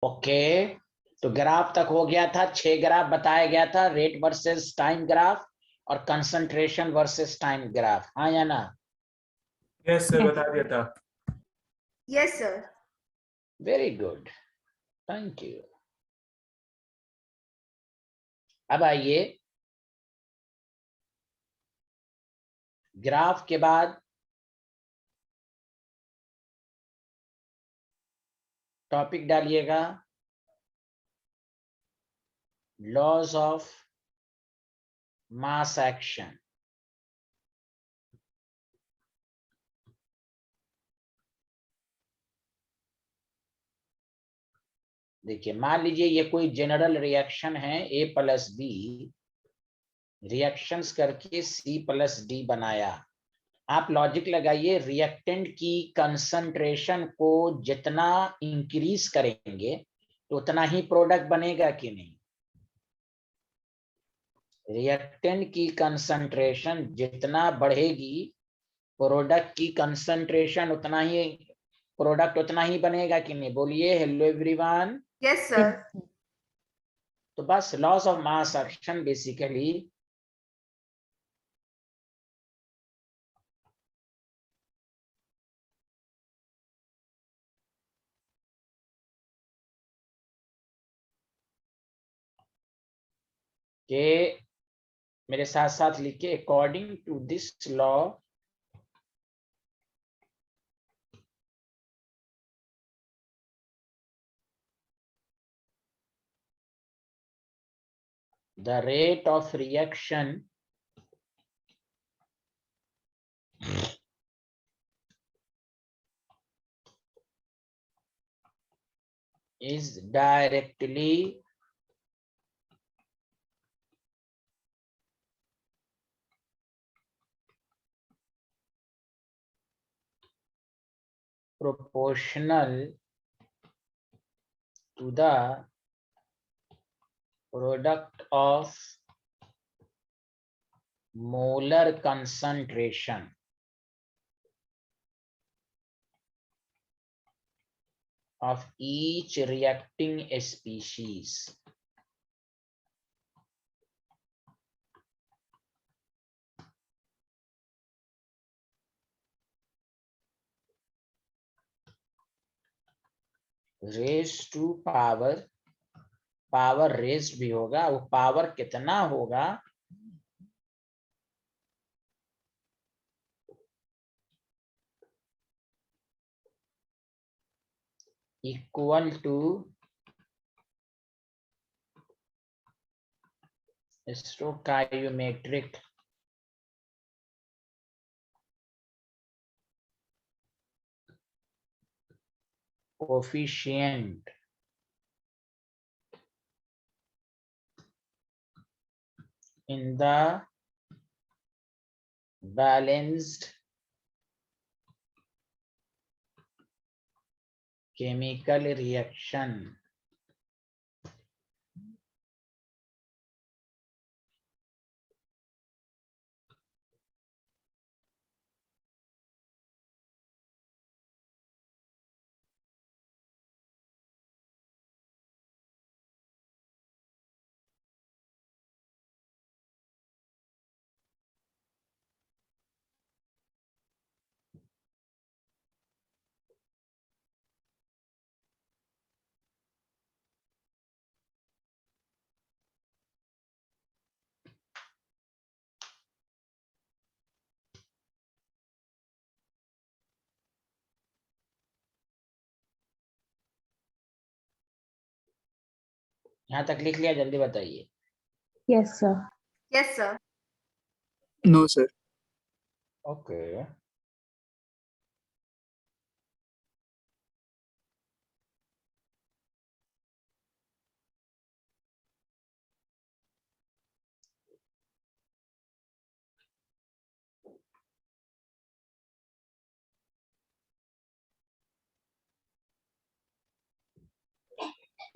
Okay, तो graph तक हो गया था, 6 ग्राफ बताया गया था, रेट वर्सेस टाइम ग्राफ और कंसंट्रेशन वर्सेस टाइम ग्राफ, हाँ या ना? यस सर, बता दिया था। Yes sir. Very good, thank you. अब आइए, ग्राफ के बाद टॉपिक डालिएगा लॉज ऑफ मास एक्शन। देखिए, मान लीजिए ये कोई जनरल रिएक्शन है, A प्लस बी रिएक्शंस करके C प्लस डी बनाया। आप लॉजिक लगाइए, रिएक्टेंट की कंसंट्रेशन को जितना इंक्रीज करेंगे तो उतना ही प्रोडक्ट बनेगा कि नहीं? रिएक्टेंट की कंसंट्रेशन जितना बढ़ेगी, प्रोडक्ट की कंसंट्रेशन उतना ही, प्रोडक्ट उतना ही बनेगा कि नहीं? बोलिए हेलो एवरीवन। Yes sir. तो बस loss of mass action basically के, मेरे साथ साथ लिखिए, according to this law the rate of reaction is directly proportional to the product of molar concentration of each reacting species. Raised to power, power raised भी होगा, वो power कितना होगा? Equal to stoichiometric coefficient in the balanced chemical reaction. यहाँ तक लिख लिया? जल्दी बताइए। Yes sir. Yes sir. No sir. Okay,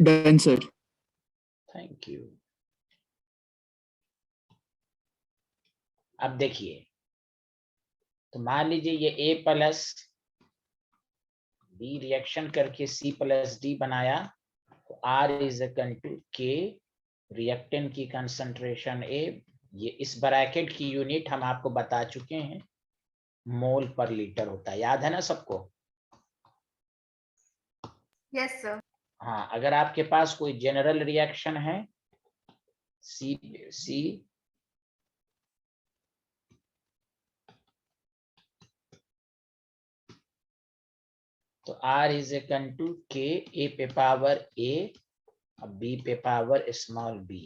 done sir. Thank you. अब देखिए, तो मान लीजिए ये A प्लस बी रिएक्शन करके C प्लस डी बनाया, R is equal to K, reactant की कंसंट्रेशन A, ये इस ब्रैकेट की यूनिट हम आपको बता चुके हैं, मोल पर लीटर होता है, याद है ना सबको? Yes, sir. हाँ, अगर आपके पास कोई जनरल रिएक्शन है सी तो R is equal to K, A पे पावर A, B पे पावर स्मॉल b।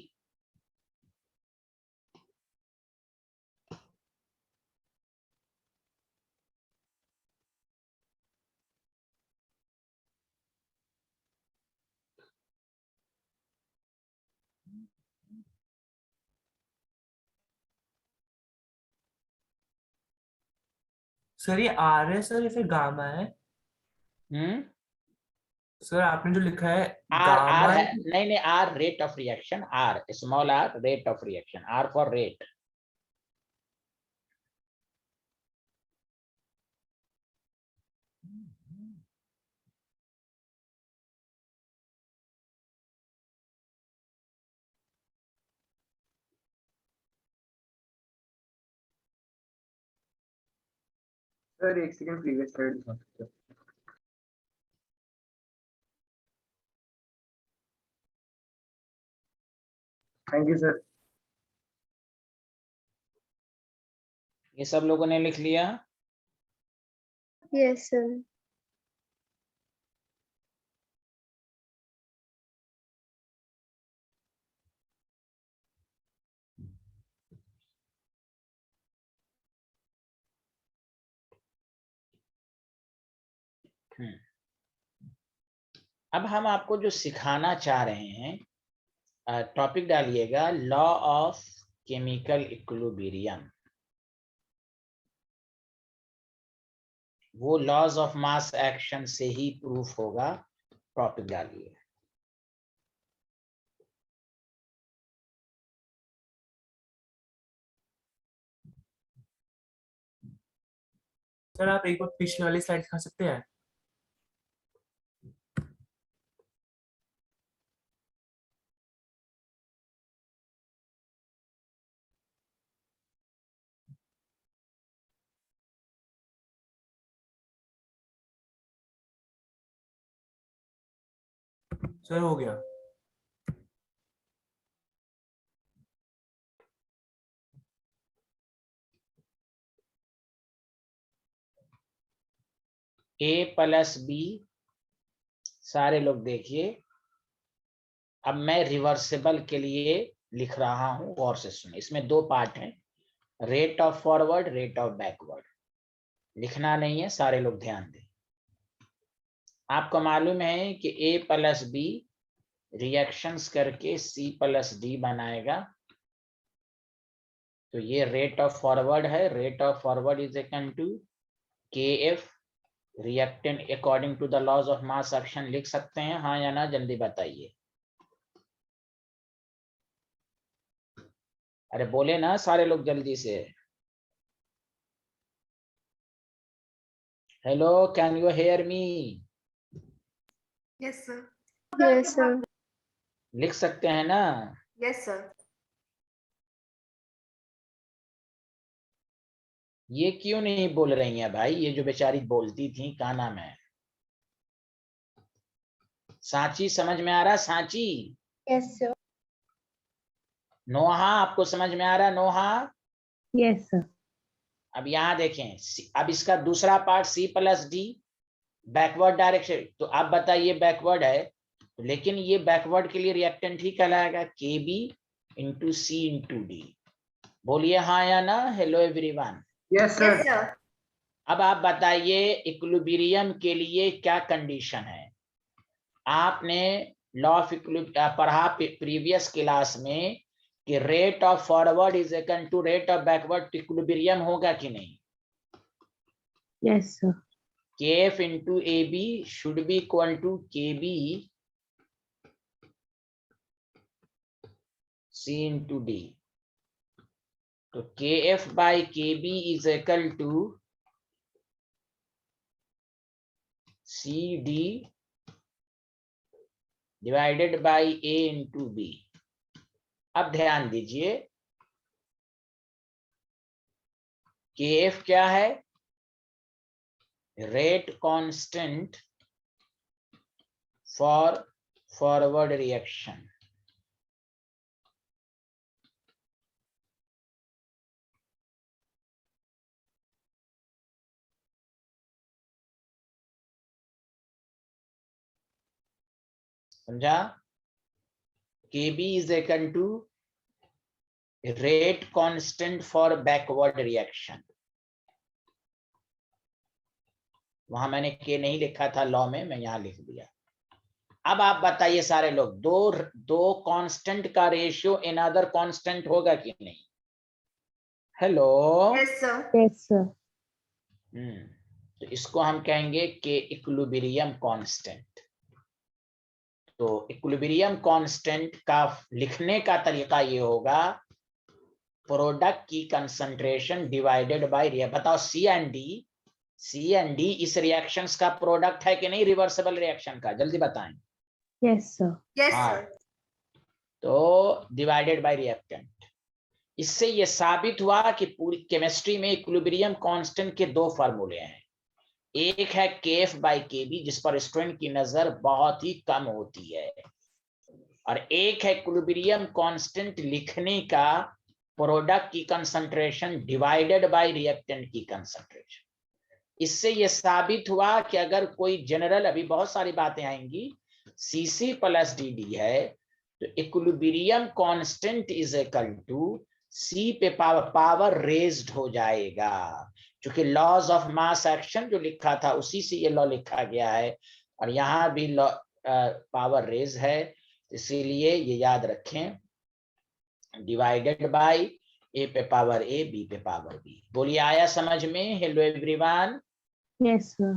सर ये आर है सर या फिर गामा है? सर आपने जो लिखा है आर गामा है, है? नहीं नहीं, R rate of reaction, R small R rate of reaction, R for rate. Sir एक सेकंड प्रीवियस स्लाइड दिखा सकते हो? Thank you sir. ये सब लोगों ने लिख लिया? Yes, sir. अब हम आपको जो सिखाना चाह रहे हैं, टॉपिक डालिएगा लॉ ऑफ केमिकल इक्विलिब्रियम। वो लॉज ऑफ मास एक्शन से ही प्रूफ होगा, टॉपिक डालिए। सर आप एक बार पिछले वाली स्लाइड दिखा सकते हैं? सर हो गया। A प्लस B, सारे लोग देखिए। अब मैं रिवर्सिबल के लिए लिख रहा हूं, गौर से सुनिए। इसमें दो पार्ट हैं, rate of forward, rate of backward. लिखना नहीं है, सारे लोग ध्यान दें। आपको मालूम है कि A प्लस B रिएक्शंस करके C प्लस D बनाएगा, तो ये रेट ऑफ फॉरवर्ड है। Rate of forward is equal to KF, reactant according to the laws of mass action. लिख सकते हैं हाँ या ना, जल्दी बताइए। अरे बोले ना सारे लोग जल्दी से। Hello, can you hear me? Yes, sir. Yes, sir. लिख सकते हैं ना? Yes, sir. ये क्यों नहीं बोल रही हैं भाई? ये जो बेचारी बोलती थी, क्या नाम है? सांची, समझ में आ रहा? Sanchi, Yes, sir. नोहा, आपको समझ में आ रहा? नोहा, Yes, sir. अब यहाँ देखें, अब इसका दूसरा part C plus D, backward direction. तो आप बताइए बैकवर्ड है, लेकिन ये बैकवर्ड के लिए रिएक्टेंट ही कहलाएगा, KB into C into D। बोलिए हाँ या ना। Hello everyone. Yes Yes, sir. अब आप बताइए इक्विलिब्रियम के लिए क्या कंडीशन है? आपने लॉ ऑफ इक्विलिब्रियम पढ़ा प्रीवियस क्लास में कि rate of forward is equal to rate of backward, equilibrium होगा कि नहीं? Yes, sir. KF into AB should be equal to KB C into D। तो KF by KB is equal to CD divided by A into B. अब ध्यान दीजिए, KF क्या है? Rate constant for forward reaction. समझा? KB is equal to rate constant for backward reaction। वहां मैंने K नहीं लिखा था लॉ में, मैं यहां लिख दिया। अब आप बताइए सारे लोग, दो कांस्टेंट का रेशियो इन अदर कांस्टेंट होगा कि नहीं? Hello. Yes, sir. Yes, sir. तो इसको हम कहेंगे के इक्विलिब्रियम कांस्टेंट। तो इक्विलिब्रियम कांस्टेंट का लिखने का तरीका ये होगा, प्रोडक्ट की कंसंट्रेशन डिवाइडेड बाय बताओ सी एंड डी इस रिएक्शंस का प्रोडक्ट है कि नहीं? रिवर्सिबल रिएक्शन का, जल्दी बताएं। Yes, sir. Yes, हाँ, sir. तो डिवाइडेड बाय रिएक्टेंट। इससे ये साबित हुआ कि पूरी केमिस्ट्री में इक्विलिब्रियम कांस्टेंट के दो फार्मूले हैं। एक है KF बाई KB, जिस पर स्टूडेंट की नजर बहुत ही कम होती है, और एक है इक्विलिब्रियम कांस्टेंट लिखने का प्रोडक्ट की कंसंट्रेशन डिवाइडेड बाय रिएक्टेंट की कंसंट्रेशन। इससे यह साबित हुआ कि अगर कोई जनरल, अभी बहुत सारी बातें आएंगी, CC प्लस DD है, तो equilibrium constant is equal to C पे पावर रेज्ड हो जाएगा, क्योंकि लॉज ऑफ मास एक्शन जो लिखा था उसी से ये लॉ लिखा गया है, और यहाँ भी लॉ पावर रेज है, इसीलिए ये याद रखें, डिवाइडेड बाय A पे पावर A, B पे पावर B। बोलिए, आया समझ में? Hello everyone. Yes, sir.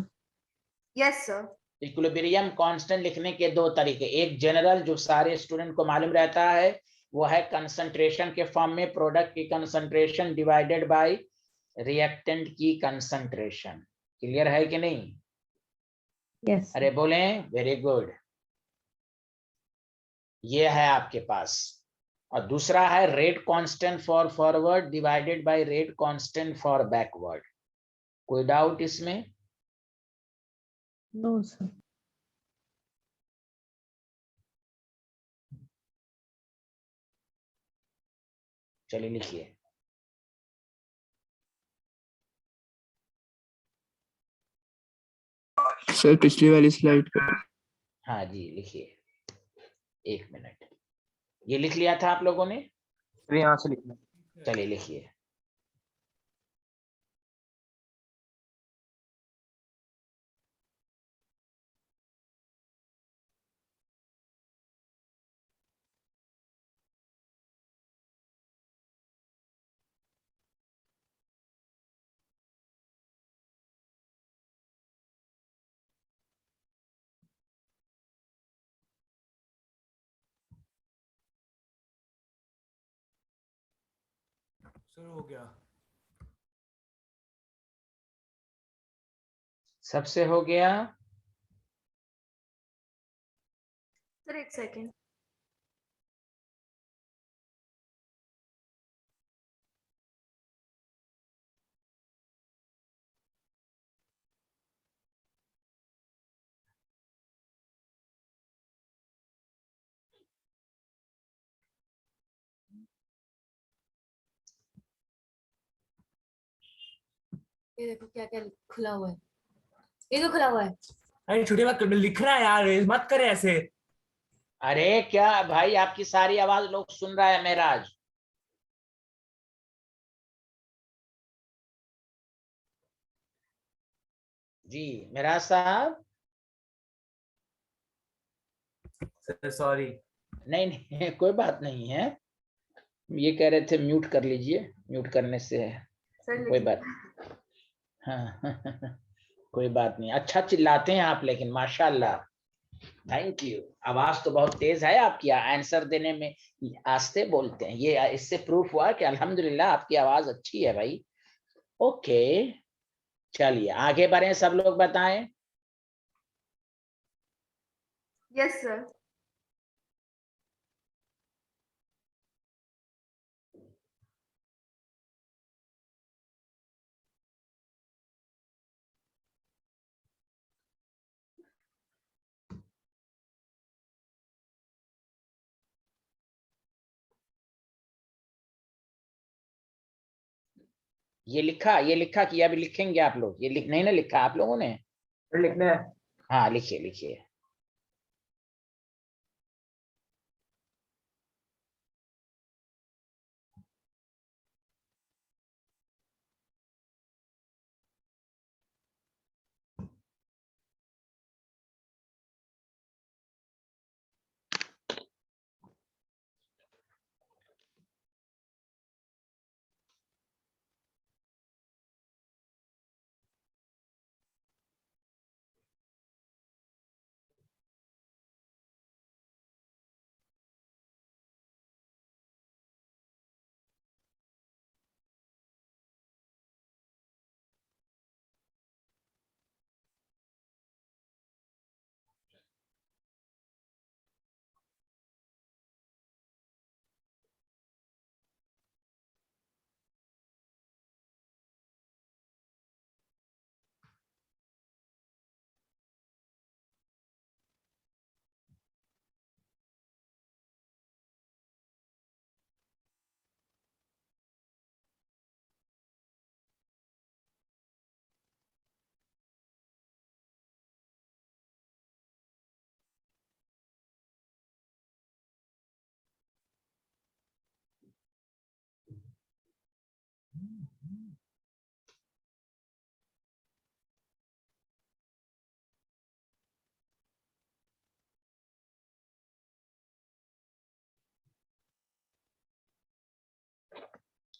Yes, sir. Equilibrium constant लिखने के दो तरीके, एक जनरल जो सारे स्टूडेंट को मालूम रहता है, वो है कंसंट्रेशन के फॉर्म में, प्रोडक्ट की कंसंट्रेशन डिवाइडेड बाय रिएक्टेंट की कंसंट्रेशन। क्लियर है कि नहीं? Yes, अरे sir. बोलें, वेरी गुड। ये है आपके पास। और दूसरा है rate constant for forward divided by rate constant for backward. कोई डाउट इसमें? No, sir. चलिए लिखिए। सर पिछली वाली स्लाइड पे। हाँ जी, लिखिए, एक मिनट। ये लिख लिया था आप लोगों ने? यहाँ से लिखना। चलिए लिखिए। सर हो गया। सबसे हो गया? Sir, एक second. ये देखो क्या क्या खुला हुआ है, ये तो खुला हुआ है। अरे छुट्टी मत कर, लिख रहा है यार, मत करे ऐसे। अरे क्या भाई, आपकी सारी आवाज लोग सुन रहा है मेराज। जी मेराज साहब। Sir sorry. नहीं नहीं कोई बात नहीं है, ये कह रहे थे म्यूट कर लीजिए, म्यूट करने से है, सर कोई लिख बात। हाँ कोई बात नहीं। अच्छा चिल्लाते हैं आप, लेकिन माशाल्लाह, थैंक यू। आवाज तो बहुत तेज है आपकी, आंसर देने में आस्ते बोलते हैं, ये इससे प्रूफ हुआ कि अल्हम्दुलिल्लाह आपकी आवाज अच्छी है भाई। ओके, चलिए आगे बढ़े, सब लोग बताएं। Yes, sir. ये लिखा कि अभी लिखेंगे आप लोग? ये लिख नहीं ना लिखा आप लोगों ने? सर लिखना है। हाँ लिखिए लिखिए।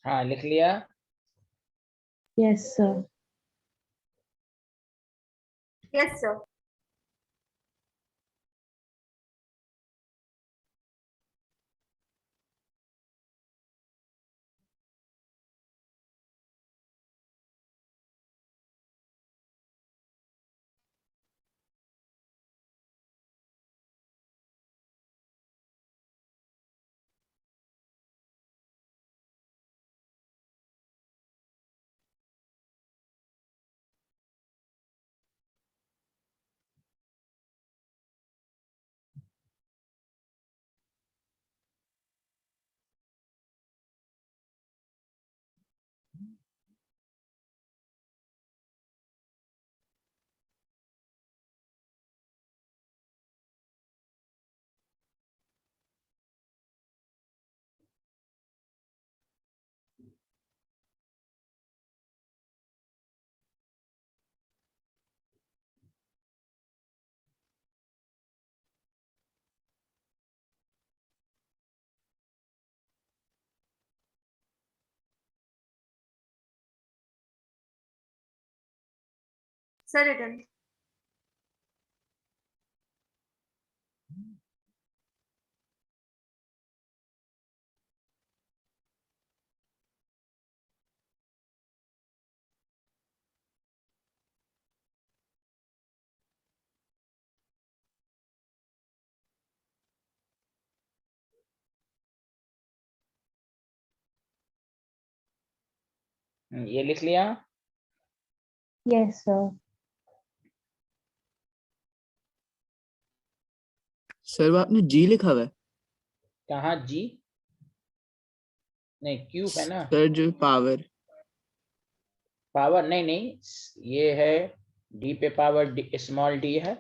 हाँ लिख लिया। Yes, sir. Yes sir. Sir return. ये लिख लिया। Yes, sir. सर वो आपने जी लिखा हुआ है। कहाँ जी? नहीं क्यू है ना। सर जो पावर। पावर नहीं नहीं, ये है डी पे पावर डी, स्मॉल डी है,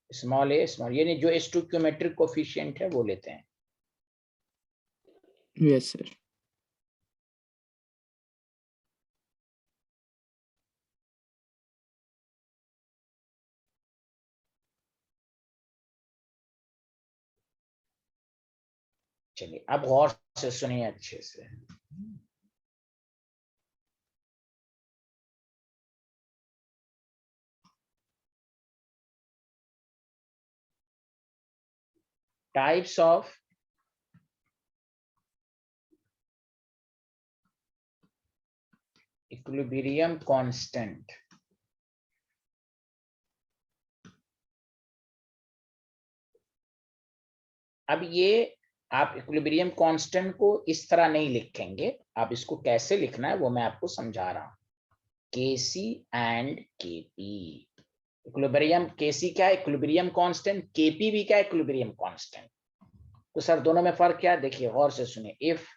स्मॉल ए स्मॉल, ये नहीं जो स्टोइकियोमेट्रिक कोफिशिएंट है वो लेते हैं। Yes sir. चलिए अब गौर से सुनिए अच्छे से। Types of equilibrium constant. अब ये आप इक्विलिब्रियम कांस्टेंट को इस तरह नहीं लिखेंगे, आप इसको कैसे लिखना है वो मैं आपको समझा रहा हूं। केसी एंड केपी। इक्विलिब्रियम केसी क्या है? Equilibrium constant. केपी भी क्या है? Equilibrium constant. तो सर दोनों में फर्क क्या है? देखिए गौर से सुनिए। If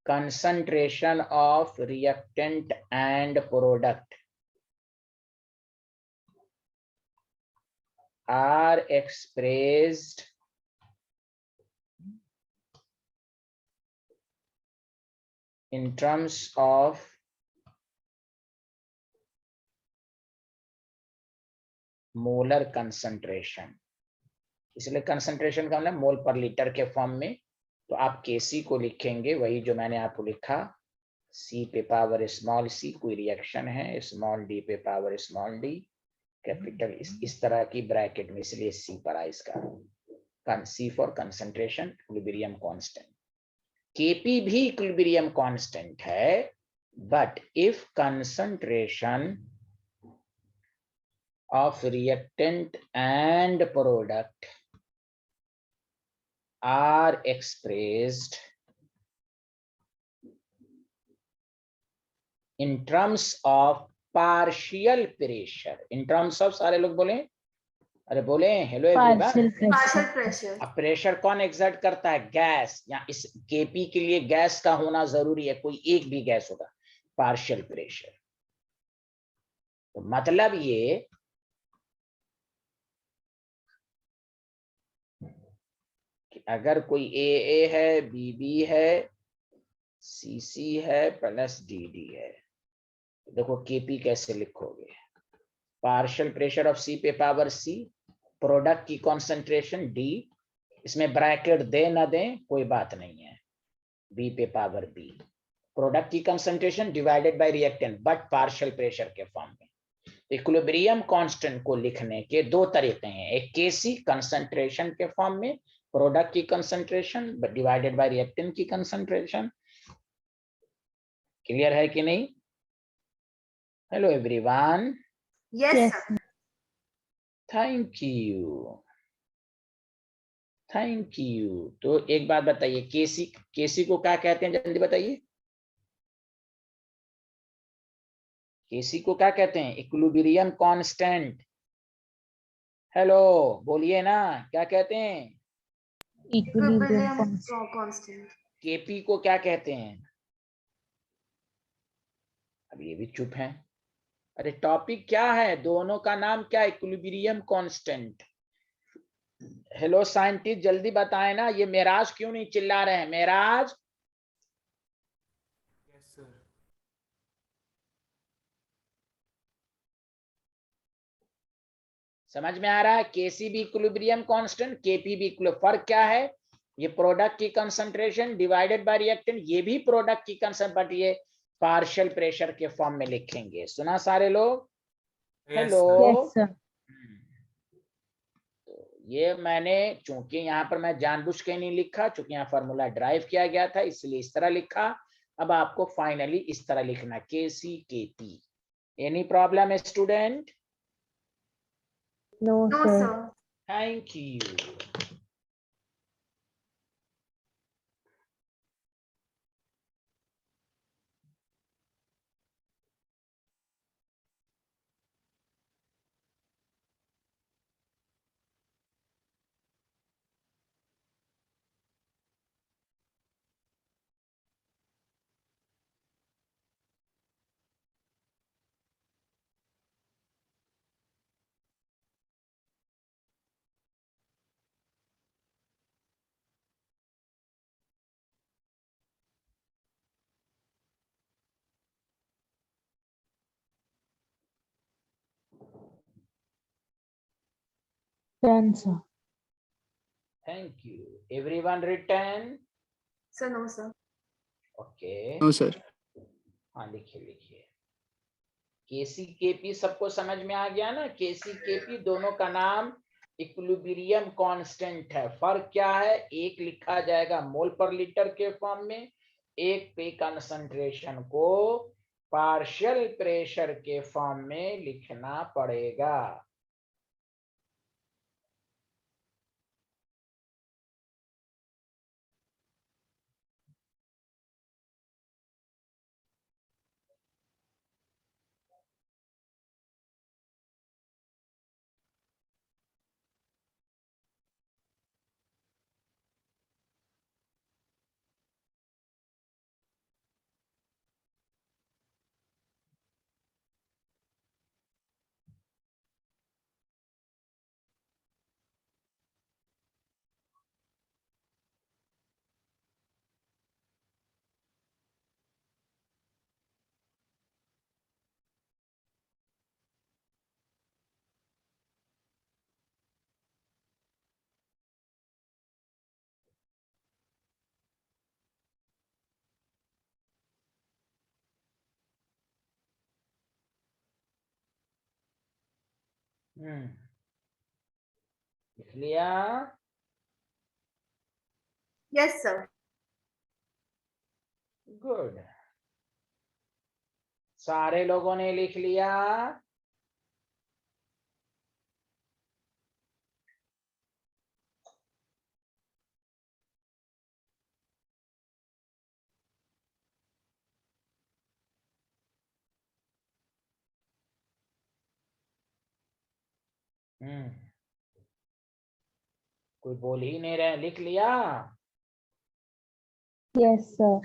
concentration of reactant and product are expressed in terms of molar concentration, इसलिए कंसंट्रेशन का मतलब मोल पर लीटर के फॉर्म में। तो आप केसी को लिखेंगे वही जो मैंने आपको लिखा, सी पे पावर स्मॉल सी, कोई रिएक्शन है, स्मॉल डी पे पावर स्मॉल डी, कैपिटल इस तरह की ब्रैकेट में, इसलिए सी पर आया इसका, C for concentration, equilibrium constant. K P भी इक्विलिब्रियम कांस्टेंट है, but if concentration of reactant and product are expressed in terms of partial pressure, in terms of, सारे लोग बोले, अरे बोले hello everyone. Partial partial pressure. pressure. अब pressure कौन exert करता है? गैस, या इस केपी के लिए गैस का होना जरूरी है, कोई एक भी गैस होगा, पार्शियल प्रेशर। तो मतलब ये अगर कोई ए है, बी है, सी है, प्लस डी है, देखो केपी कैसे लिखोगे, पार्शियल प्रेशर ऑफ सी पे पावर सी, प्रोडक्ट की कंसंट्रेशन डी, इसमें ब्रैकेट दे ना दें कोई बात नहीं है, बी पे पावर बी, प्रोडक्ट की concentration divided by reactant, but partial pressure के फॉर्म में। इक्विलिब्रियम कांस्टेंट को लिखने के दो तरीके हैं, एक केसी कंसंट्रेशन के फॉर्म में, प्रोडक्ट की कंसंट्रेशन डिवाइडेड बाय रिएक्टेंट की कंसंट्रेशन। क्लियर है कि नहीं? Hello everyone, Yes, Yes. sir. Thank you, thank you. तो एक बात बताइए, केसी को क्या कहते हैं, जल्दी बताइए, केसी को क्या कहते हैं? Equilibrium constant. हेलो बोलिए ना, क्या कहते हैं? Equilibrium Equilibrium constant. constant. KP को क्या कहते हैं? अब ये भी चुप हैं। अरे टॉपिक क्या है, दोनों का नाम क्या? Equilibrium constant. हेलो साइंटिस्ट जल्दी बताएं ना, ये मेराज क्यों नहीं चिल्ला रहे हैं? Meraj, Yes, sir. समझ में आ रहा है? केसी भी इक्विलिब्रियम कांस्टेंट, केपी भी इक्विलिब्रियम। फर्क क्या है? ये प्रोडक्ट की कंसंट्रेशन डिवाइडेड बाय रिएक्टेंट, ये भी प्रोडक्ट की कंसंट्रेशन, बट ये पार्शियल प्रेशर के फॉर्म में लिखेंगे। सुना सारे लोग? Yes, hello. sir. Yes, sir. तो ये मैंने, चूंकि यहाँ पर मैं जानबूझ के नहीं लिखा, चूंकि यहाँ फार्मूला ड्राइव किया गया था, इसलिए इस तरह लिखा। अब आपको फाइनली इस तरह लिखना, K C K P. Any problem student? No, No, sir. sir. Thank you. Done, sir. Thank you. Everyone written? Sir, no, sir. Okay. No sir. हाँ लिखिए लिखिए। केसी केपी सबको समझ में आ गया ना? केसी केपी दोनों का नाम इक्विलिब्रियम कांस्टेंट है। फर्क क्या है? एक लिखा जाएगा मोल पर लीटर के फॉर्म में, एक पे कंसंट्रेशन को पार्शियल प्रेशर के फॉर्म में लिखना पड़ेगा। लिख लिया? Yes, sir. गुड, सारे लोगों ने लिख लिया? कोई बोल ही नहीं रहे, लिख लिया? Yes, sir.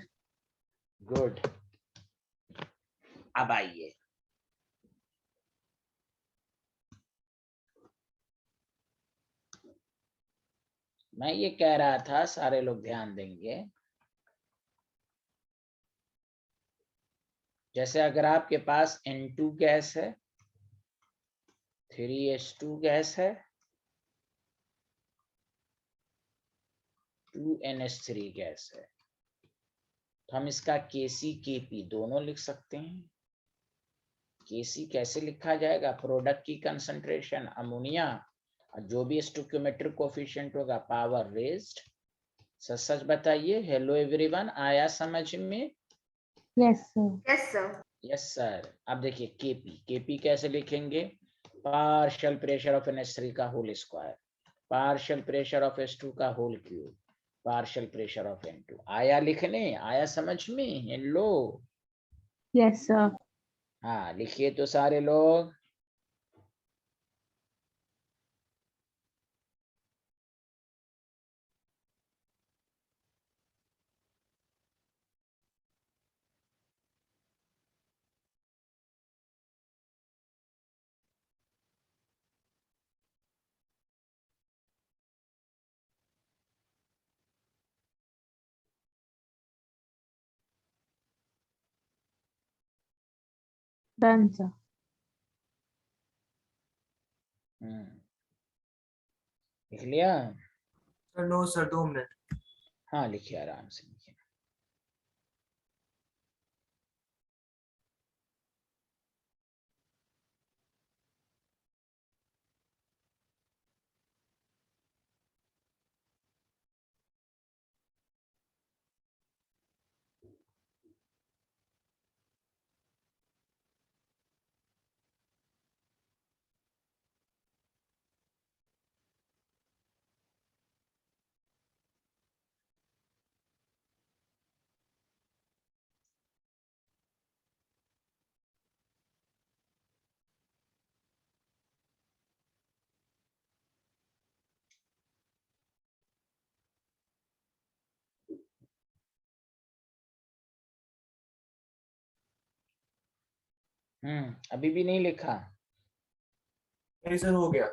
गुड, अब आइए, मैं ये कह रहा था, सारे लोग ध्यान देंगे। जैसे अगर आपके पास N2 गैस है, 3H2 गैस है, 2NH3 गैस है, तो हम इसका Kc Kp दोनों लिख सकते हैं। Kc कैसे लिखा जाएगा? प्रोडक्ट की कंसंट्रेशन अमोनिया और जो भी स्टोइकियोमेट्रिक कोएफिशिएंट होगा पावर रेज्ड। सच सच बताइए। हेलो एवरीवन, आया समझ में? Yes, sir. Yes, sir. Yes sir. अब देखिए केपी कैसे लिखेंगे? पार्शियल प्रेशर ऑफ NH3 का whole square, partial pressure of H2 का whole cube, partial pressure of N2। आया लिखने? आया समझ में? Hello, Yes, sir. हाँ लिखिए तो सारे लोग। Done, sir. लिख लिया? Sir no sir, 2 minute. हाँ लिखिए, आराम से लिखिए। अभी भी नहीं लिखा? नहीं सर, हो गया।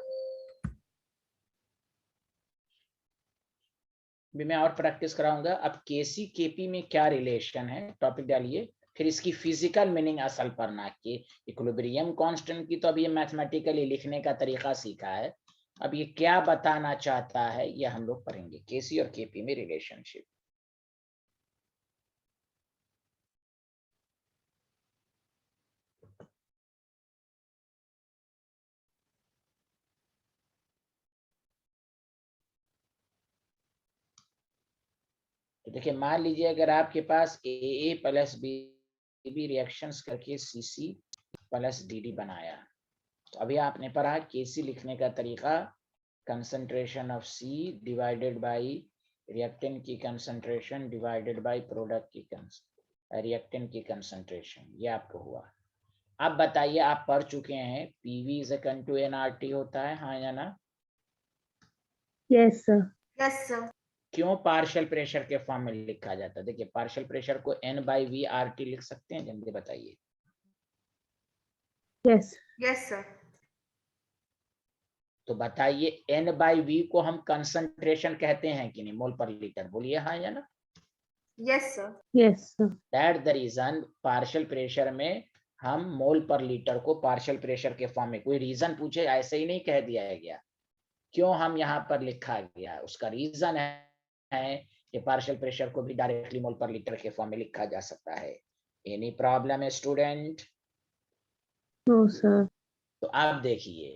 भी मैं और प्रैक्टिस कराऊंगा। अब केसी केपी में क्या रिलेशन है, टॉपिक डालिए, फिर इसकी फिजिकल मीनिंग असल पढ़ना कि इक्विलिब्रियम कांस्टेंट की तो अब ये मैथमेटिकली लिखने का तरीका सीखा है, अब ये क्या बताना चाहता है ये हम लोग पढ़ेंगे, केसी और केपी में रिलेशनशिप। तो देखिए, मान लीजिए अगर आपके पास ए प्लस बी रिएक्शंस करके सीसी प्लस डी बनाया, तो अभी आपने पढ़ा केसी लिखने का तरीका, concentration of C divided by reactant की कंसंट्रेशन डिवाइडेड बाय प्रोडक्ट की रिएक्टेंट की कंसंट्रेशन, ये आपको हुआ। अब बताइए, आप पढ़ चुके हैं PV is equal to nRT होता है, हाँ या ना? Yes, sir. Yes, sir. क्यों पार्शियल प्रेशर के फॉर्म में लिखा जाता है? देखिए, पार्शियल प्रेशर को N by V R T लिख सकते हैं, जल्दी बताइए। Yes. Yes, sir. तो बताइए, N बाई वी को हम कंसंट्रेशन कहते हैं कि नहीं, मोल पर लीटर? बोलिए हाँ या ना? Yes, sir. Yes, sir. That the reason partial pressure में हम मोल पर लीटर को पार्शियल प्रेशर के फॉर्म में, कोई रीजन पूछे ऐसे ही नहीं कह दिया गया, क्यों हम यहाँ पर लिखा गया, उसका रीजन है कि पार्शियल प्रेशर को भी डायरेक्टली मोल पर लीटर के फॉर्म में लिखा जा सकता है। एनी प्रॉब्लम है स्टूडेंट? No, sir. तो आप देखिए,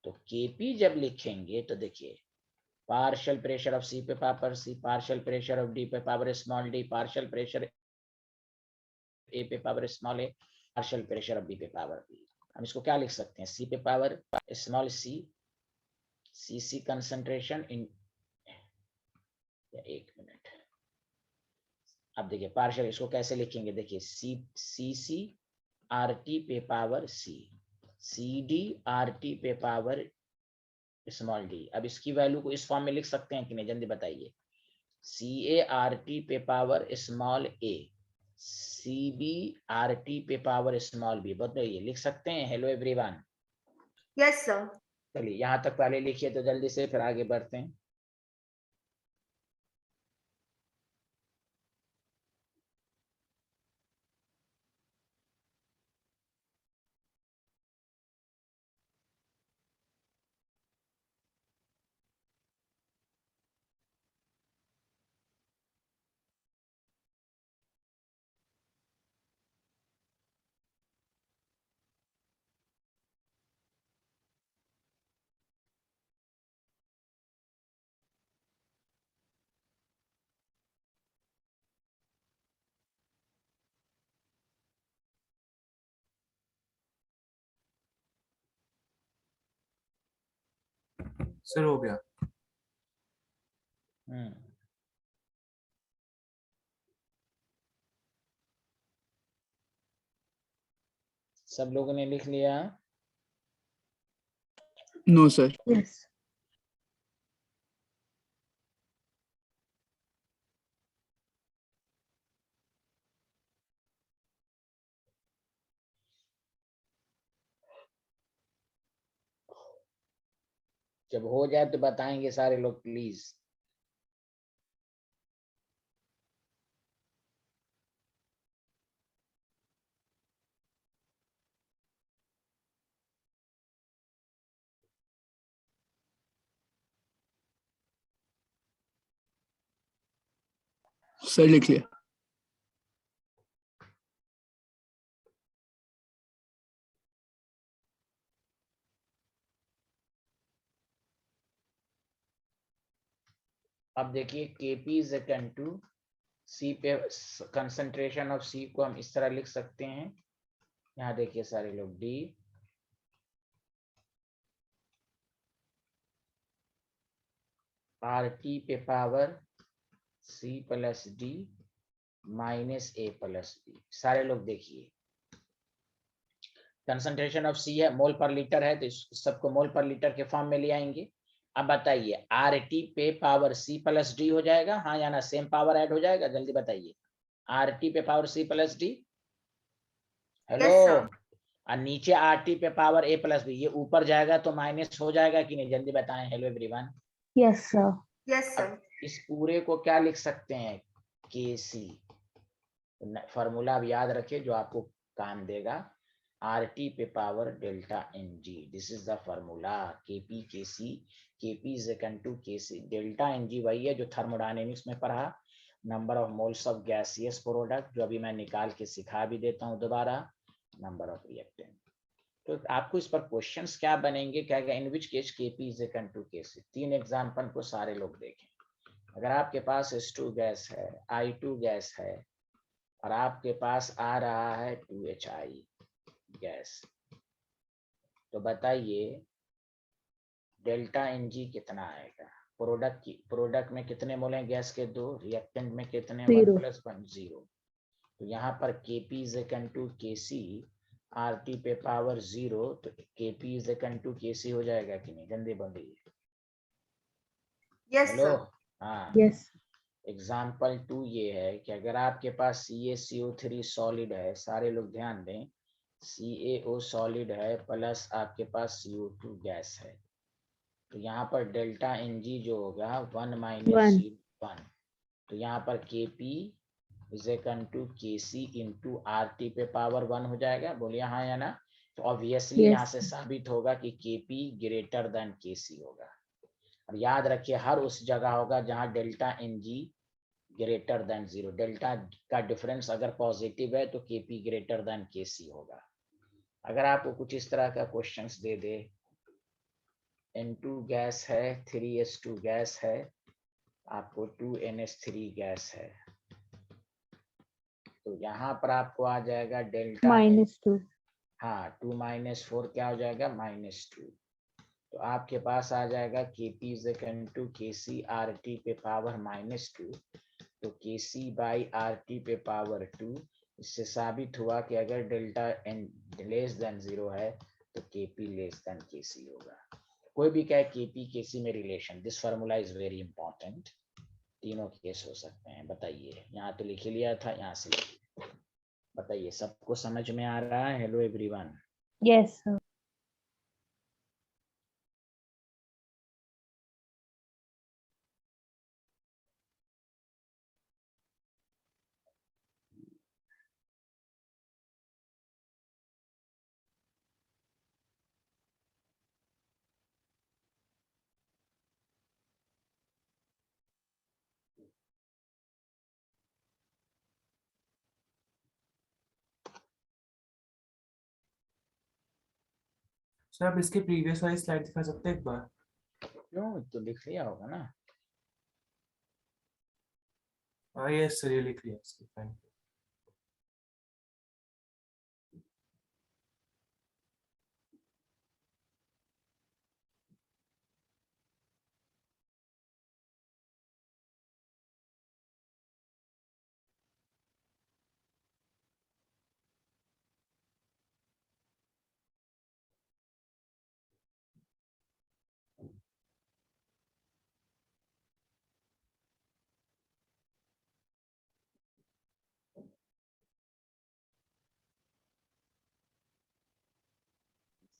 तो केपी जब लिखेंगे तो देखिए पार्शियल प्रेशर ऑफ सी पे power C, partial pressure of D पे power small D, partial pressure A पे power small A, partial pressure of B पे पावर बी। हम इसको क्या लिख सकते हैं, सी पे power small C, C concentration in, एक मिनट, अब देखिए पार्शियल इसको कैसे लिखेंगे, देखिए सी आर टी पे power C, C D R T पे पावर स्मॉल डी। अब इसकी वैल्यू को इस फॉर्म में लिख सकते हैं कि नहीं, जल्दी बताइए। सी ए आर टी पे power small A, C B are T पे पावर स्मॉल बी, बताइए लिख सकते हैं। Hello everyone, yes sir. चलिए यहाँ तक पहले लिखिए तो जल्दी से, फिर आगे बढ़ते हैं। सर हो गया। सब लोगों ने लिख लिया? No sir. Yes. जब हो जाए तो बताएंगे सारे लोग प्लीज। सर लिख लिया। अब देखिए केपी इज इक्वल टू सी पे, कंसंट्रेशन ऑफ सी को हम इस तरह लिख सकते हैं। यहाँ देखिए सारे लोग, डी आर टी पे power C plus D minus A plus B. सारे लोग देखिए कंसंट्रेशन ऑफ सी है, मोल पर लीटर है, तो इस सबको मोल पर लीटर के फॉर्म में ले आएंगे। अब बताइए आर टी पे पावर सी प्लस डी हो जाएगा, हाँ या ना, सेम पावर ऐड हो जाएगा, जल्दी बताइए। आर टी पे power C plus D, hello, Yes, sir. और नीचे आर टी पे पावर ए प्लस बी, ये ऊपर जाएगा तो माइनस हो जाएगा कि नहीं, जल्दी बताएं। Hello everyone, Yes, sir. Yes, sir. इस पूरे को क्या लिख सकते हैं, के सी। फॉर्मूला अब याद रखिए जो आपको काम देगा, आर टी पे power delta N G, this is the formula. Kp K C, Kp is equal to K C delta N जी, वही है जो थर्मोडायनेमिक्स में पढ़ा, number of moles of gaseous product, जो अभी मैं निकाल के सिखा भी देता हूँ दोबारा, नंबर ऑफ रिएक्टेंट। तो आपको इस पर क्वेश्चंस क्या बनेंगे, क्या in which case K P is equal to K C. 3 example को सारे लोग देखें। अगर आपके पास H2 गैस है, I2 गैस है, और आपके पास आ रहा है 2HI गैस, तो बताइए डेल्टा Ng कितना आएगा। प्रोडक्ट में कितने मोल हैं गैस के, 2, रिएक्टेंट में कितने, 1 Zero. + 1 0। तो यहाँ पर Kp is equal to Kc, RT पे पावर 0, तो Kp is equal to Kc हो जाएगा कि नहीं, जल्दी बोलिए। Yes, hello, sir. हाँ। Yes. एग्जाम्पल 2 ये है कि अगर आपके पास CaCO3 सॉलिड है, सारे लोग ध्यान दें, CaO सॉलिड है प्लस आपके पास CO2 गैस है, तो यहाँ पर डेल्टा Ng जो होगा 1 One. - 1, तो यहाँ पर Kp is equal to Kc into RT पे पावर 1 हो जाएगा, बोलिए हाँ या ना। तो ऑब्वियसली Yes. यहाँ से साबित होगा कि Kp ग्रेटर देन Kc होगा। और याद रखिए हर उस जगह होगा जहां delta Ng greater than 0, delta का डिफरेंस अगर पॉजिटिव है तो Kp ग्रेटर देन Kc होगा। अगर आपको कुछ इस तरह का क्वेश्चंस दे दे N2 गैस है, 3s2 गैस है, आपको 2NH3 गैस है। तो यहाँ पर आपको आ जाएगा डेल्टा -2. हाँ 2 - 4 क्या हो जाएगा -2। तो आपके पास आ जाएगा Kp is equal to Kc RT पे पावर -2। तो Kc बाई RT पे पावर 2। इससे साबित हुआ कि अगर डेल्टा n लेस देन 0 है तो Kp लेस देन Kc होगा। कोई भी कहे Kp Kc में relation, this formula is very important. तीनों केस हो सकते हैं। बताइए, यहाँ तो लिख लिया था, यहाँ से लिखिए। बताइए, सबको समझ में आ रहा है? Hello everyone. Yes, sir. Sir आप इसके प्रीवियस वाली स्लाइड दिखा सकते हैं एक बार? क्यों, तो लिख लिया होगा ना। हाँ यस सर, ये लिख लिया इसके fine.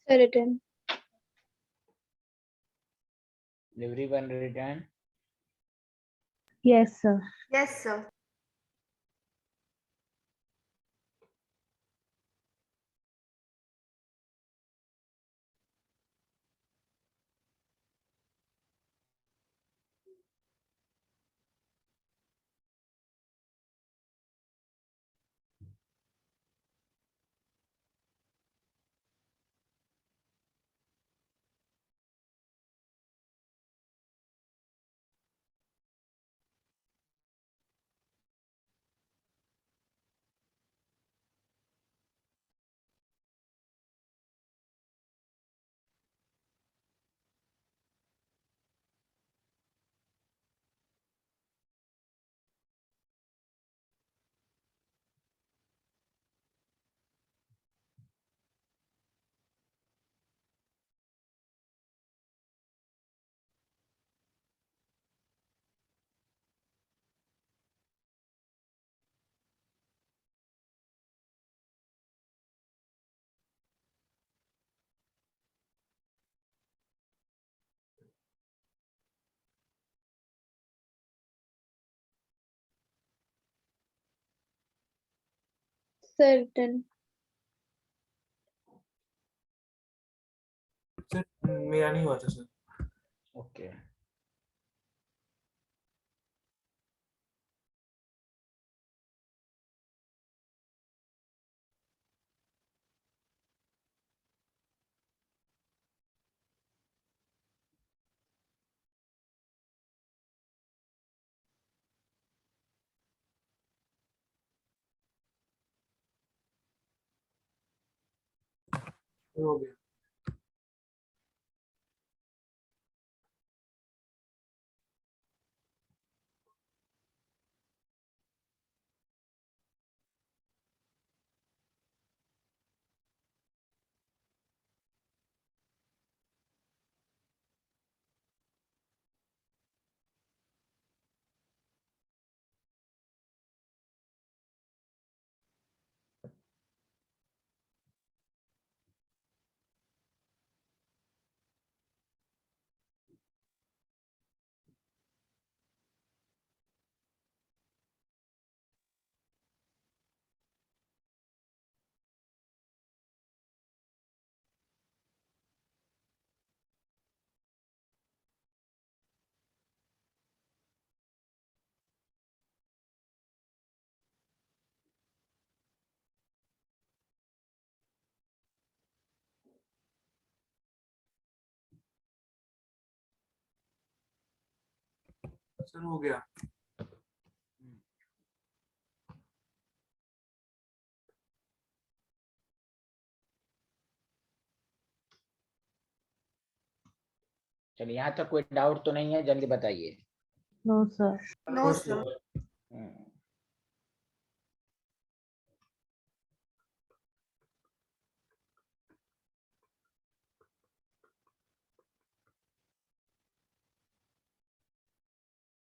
Sir, written. Everyone return. Yes, sir. Yes, sir. Certain. Sir मेरा नहीं हुआ था सर। ओके, हो गया। सर हो गया। चलिए, यहाँ तक कोई डाउट तो नहीं है, जल्दी बताइए। No sir. No, sir. हम्म,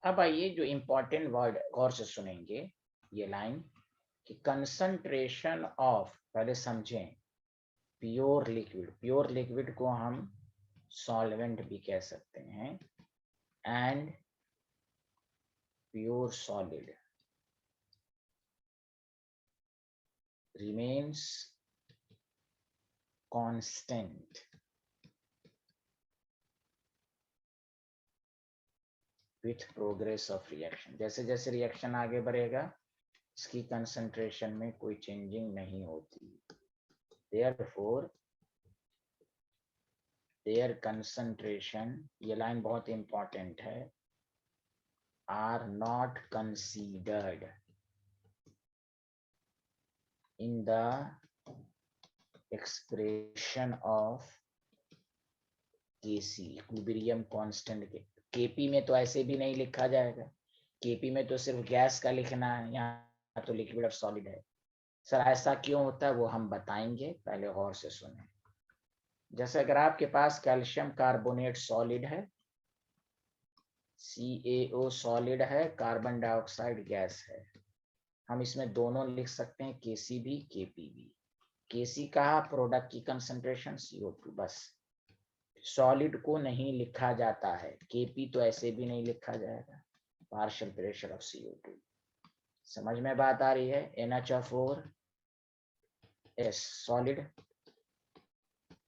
अब आइए जो इम्पोर्टेंट वर्ड गौर से सुनेंगे, ये लाइन कि कंसंट्रेशन ऑफ, पहले समझें, प्योर लिक्विड को हम सॉल्वेंट भी कह सकते हैं, and pure solid remains constant with progress of reaction। जैसे जैसे रिएक्शन आगे बढ़ेगा, इसकी कंसंट्रेशन में कोई चेंजिंग नहीं होती। Therefore, their concentration, ये लाइन बहुत इंपॉर्टेंट है, are not considered in the expression of Kc, equilibrium constant के। Kp में तो ऐसे भी नहीं लिखा जाएगा, Kp में तो सिर्फ गैस का लिखना है, यहाँ तो लिक्विड और सॉलिड है। सर ऐसा क्यों होता है वो हम बताएंगे, पहले गौर से सुने। जैसे अगर आपके पास कैल्शियम कार्बोनेट सॉलिड है, CaO सॉलिड है, कार्बन डाइऑक्साइड गैस है, हम इसमें दोनों लिख सकते हैं, Kc भी Kp भी। Kc कहा प्रोडक्ट की कंसंट्रेशन, CO2 बस। सॉलिड को नहीं लिखा जाता है, Kp तो ऐसे भी नहीं लिखा जाएगा, पार्शियल प्रेशर ऑफ CO2। समझ में बात आ रही है? NH4 S सॉलिड,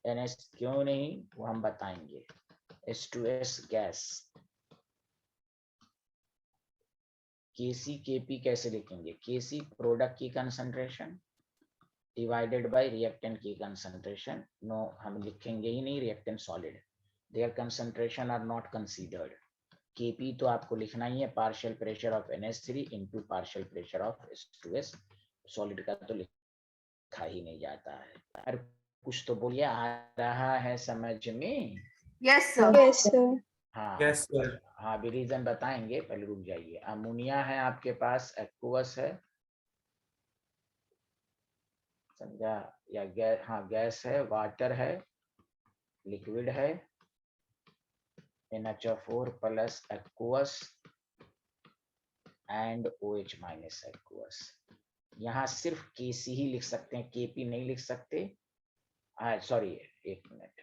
NH क्यों नहीं वो हम बताएंगे, H2S गैस। Kc Kp कैसे लिखेंगे? Kc प्रोडक्ट की कंसंट्रेशन डिवाइडेड बाय रिएक्टेंट की कंसंट्रेशन। नो, हम लिखेंगे ही नहीं reactant solid, there concentration are not considered. Kp तो आपको लिखना ही है, partial pressure of NH3 into partial pressure of H2S। Solid का तो लिखा ही नहीं जाता है। अरे कुछ तो बोलिए, आ रहा है समझ में? Yes, sir. Yes, sir. हाँ यस सर। हाँ, भी रीजन बताएंगे, पहले रुक जाइए। अमोनिया है आपके पास, एक्वस है, समझा? या गैस, हाँ गैस है, वाटर है, लिक्विड है, NH4 plus aqueous and OH minus aqueous. यहाँ सिर्फ Kc ही लिख सकते हैं, Kp नहीं लिख सकते। सॉरी, एक मिनट,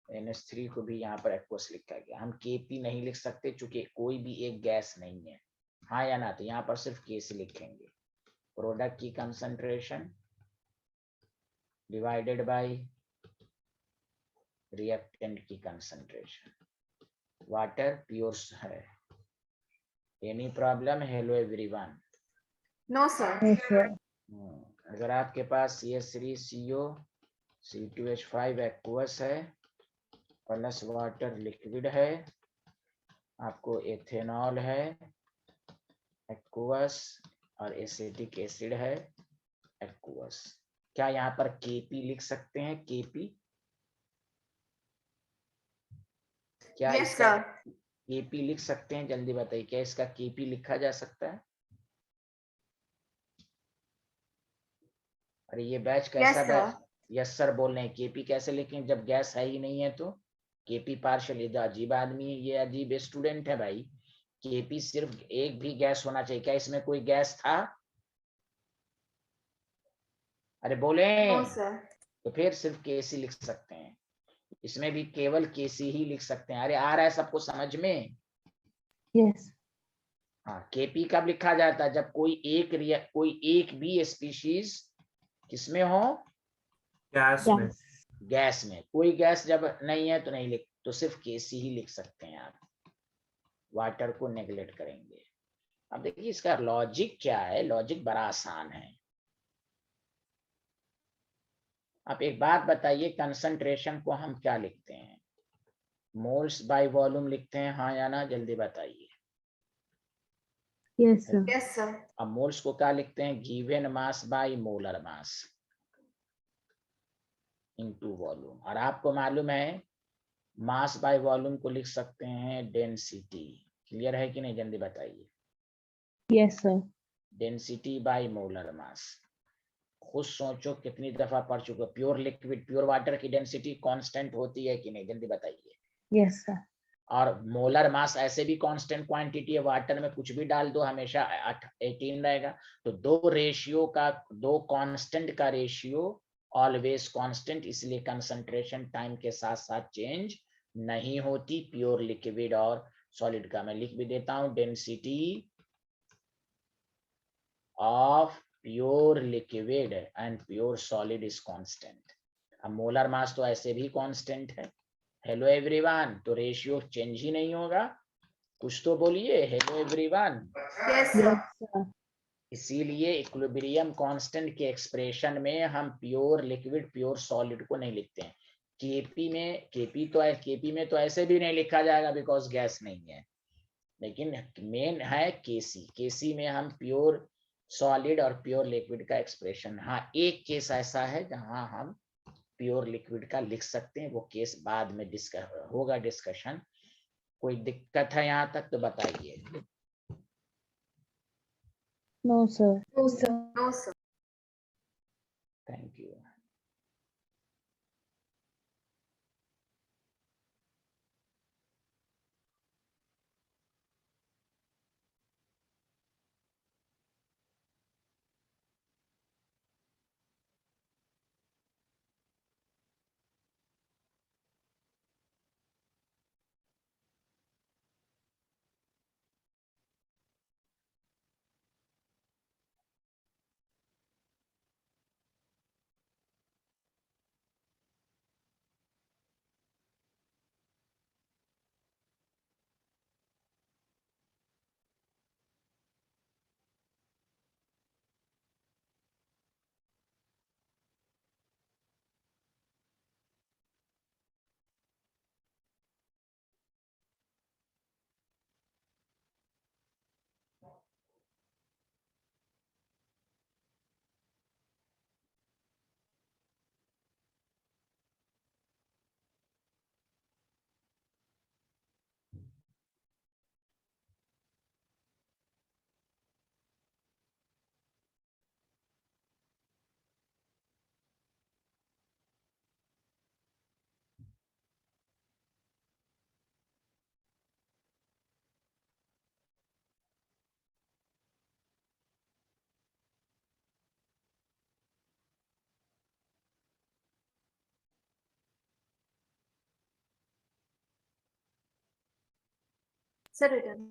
NH3 को भी यहाँ पर एक्वस लिखा गया, हम Kp नहीं लिख सकते चूंकि कोई भी एक गैस नहीं है। हाँ या ना? तो यहाँ पर सिर्फ Kc लिखेंगे। प्रोडक्ट की कंसंट्रेशन डिवाइडेड बाय रिएक्टेंट की कंसंट्रेशन। वाटर प्योर है। Any problem? Hello everyone. No, sir. No sir. अगर आपके पास CH3CO C2H5 एक्वस है प्लस वाटर लिक्विड है, आपको एथेनॉल है, एक्वस और एसिटिक एसिड है, एक्वस। क्या यहाँ पर Kp लिख सकते हैं? Kp क्या Yes, इसका sir. Kp लिख सकते हैं? जल्दी बताइए, क्या इसका Kp लिखा जा सकता है? अरे ये बैच कैसा Yes, batch? sir. Yes sir बोल रहे हैं। Kp कैसे लिखें जब गैस है ही नहीं है? तो Kp पार्शियल, ये अजीब आदमी है, ये अजीब स्टूडेंट है भाई। Kp सिर्फ एक भी गैस होना चाहिए, क्या इसमें कोई गैस था? अरे बोले। No, sir. तो फिर सिर्फ Kc लिख सकते हैं, इसमें भी केवल Kc ही लिख सकते हैं। अरे आ रहा है सबको समझ में? यस। हाँ, Kp कब लिखा जाता है? जब कोई एक भी स्पीशीज किसमें हो? गैस में। गैस में। कोई गैस जब नहीं है तो नहीं लिख, तो सिर्फ Kc ही लिख सकते हैं आप, वाटर को नेग्लेक्ट करेंगे। अब देखिए इसका लॉजिक क्या है। लॉजिक बड़ा आसान है। आप एक बात बताइए, कंसंट्रेशन को हम क्या लिखते हैं? मोल्स बाय वॉल्यूम लिखते हैं, हाँ या ना, जल्दी बताइए। Yes, sir. Yes, sir. अब मोल्स को क्या लिखते हैं? Given mass by molar mass into volume. और आपको मालूम है मास बाय वॉल्यूम को लिख सकते हैं डेंसिटी। क्लियर है कि नहीं, जल्दी बताइए। Yes, sir. Density by molar mass. खुद सोचो कितनी दफा पढ़ चुके हो। प्योर लिक्विड, प्योर वाटर की डेंसिटी कांस्टेंट होती है कि नहीं, जल्दी बताइए। Yes, sir. और मोलर मास ऐसे भी कांस्टेंट क्वांटिटी है, वाटर में कुछ भी डाल दो हमेशा 18 रहेगा। तो दो कांस्टेंट का रेशियो ऑलवेज कांस्टेंट, इसलिए कंसंट्रेशन टाइम के साथ साथ चेंज नहीं होती प्योर लिक्विड और सॉलिड का। मैं लिख भी देता हूं, density of pure liquid and pure solid is constant. अब मोलर मास तो ऐसे भी कांस्टेंट है। हेलो एवरीवन, तो रेशियो चेंज ही नहीं होगा। कुछ तो बोलिए, hello everyone. Yes, sir. Yes, sir. इसीलिए इक्विलिब्रियम कांस्टेंट के एक्सप्रेशन में हम प्योर लिक्विड प्योर सॉलिड को नहीं लिखते हैं। केपी में तो ऐसे भी नहीं लिखा जाएगा बिकॉज गैस नहीं है, लेकिन मेन है केसी में हम प्योर सॉलिड और प्योर लिक्विड का एक्सप्रेशन। हाँ, एक केस ऐसा है जहां हम प्योर लिक्विड का लिख सकते हैं, वो केस बाद में होगा डिस्कशन। कोई दिक्कत है यहाँ तक तो बताइए। No, sir. No, sir. No, sir. Thank you. Sir, return.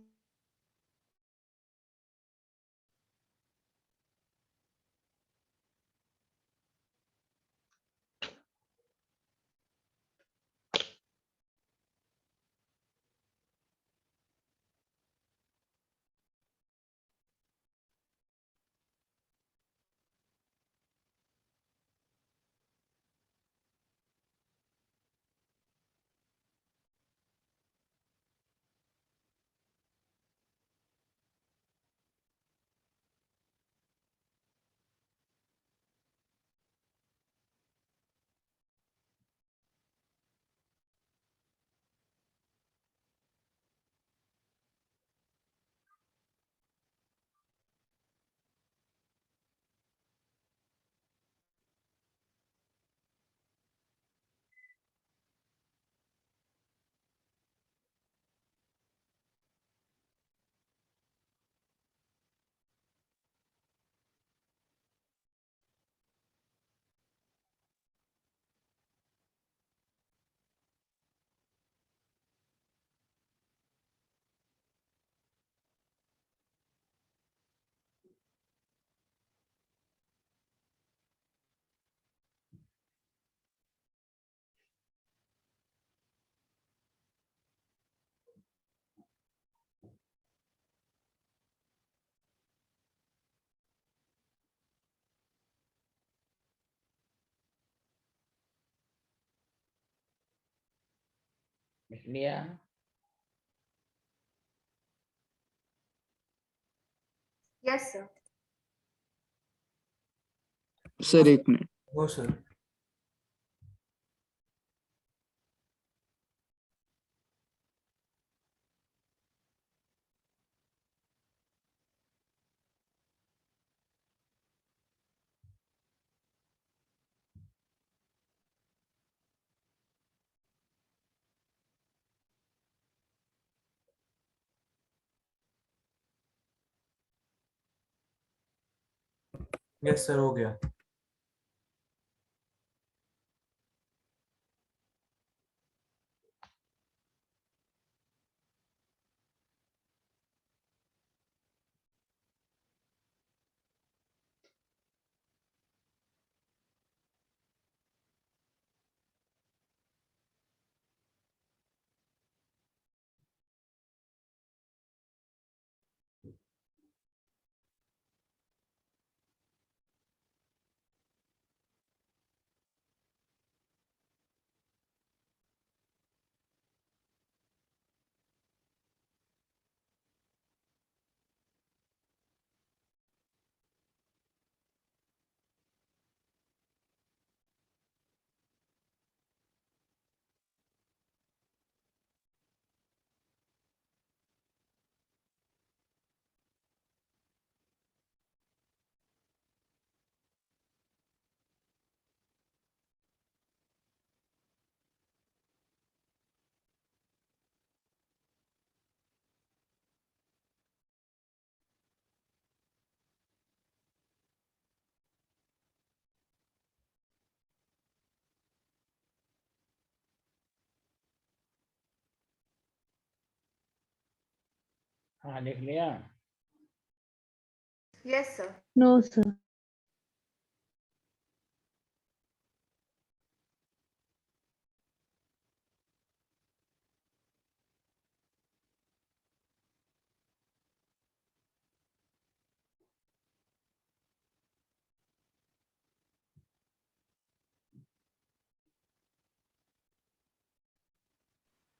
लिख लिया? Yes, sir. सर एक minute, no sir. Yes sir, हो गया। हाँ लिख लिया? Yes, sir. No, sir.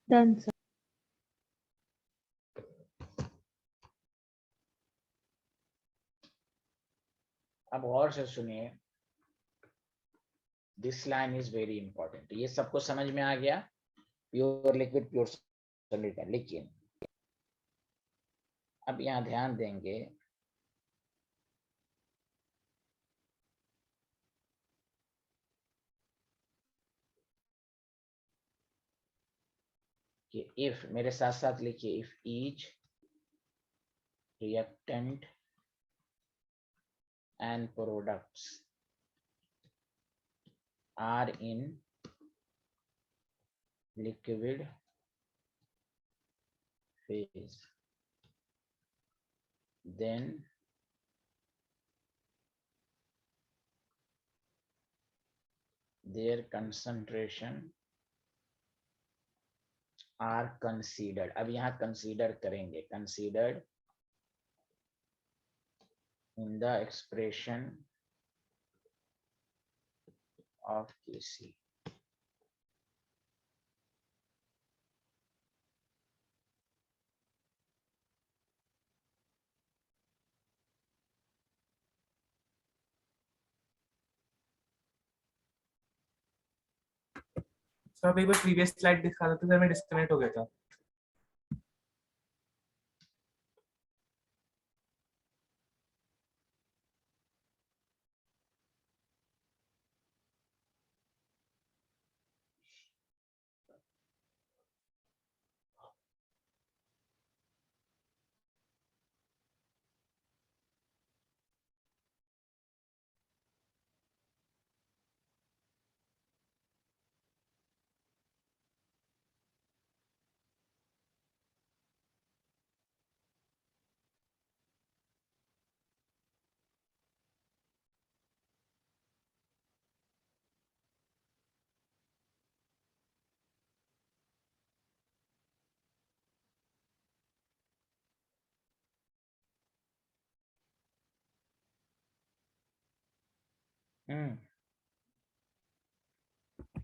Done, sir. अब और से सुनिए, this line is very important. ये सबको समझ में आ गया? प्योर लिक्विड, प्योर सॉलिड का, लेकिन अब यहाँ ध्यान देंगे कि इफ, मेरे साथ साथ लिखिए, if each reactant and products are in liquid phase, then their concentration are considered। अब यहाँ consider करेंगे, considered in the expression of Kc। Sir आप एक बार प्रीवियस स्लाइड दिखा देते सर, मैं डिस्कनेक्ट हो गया था।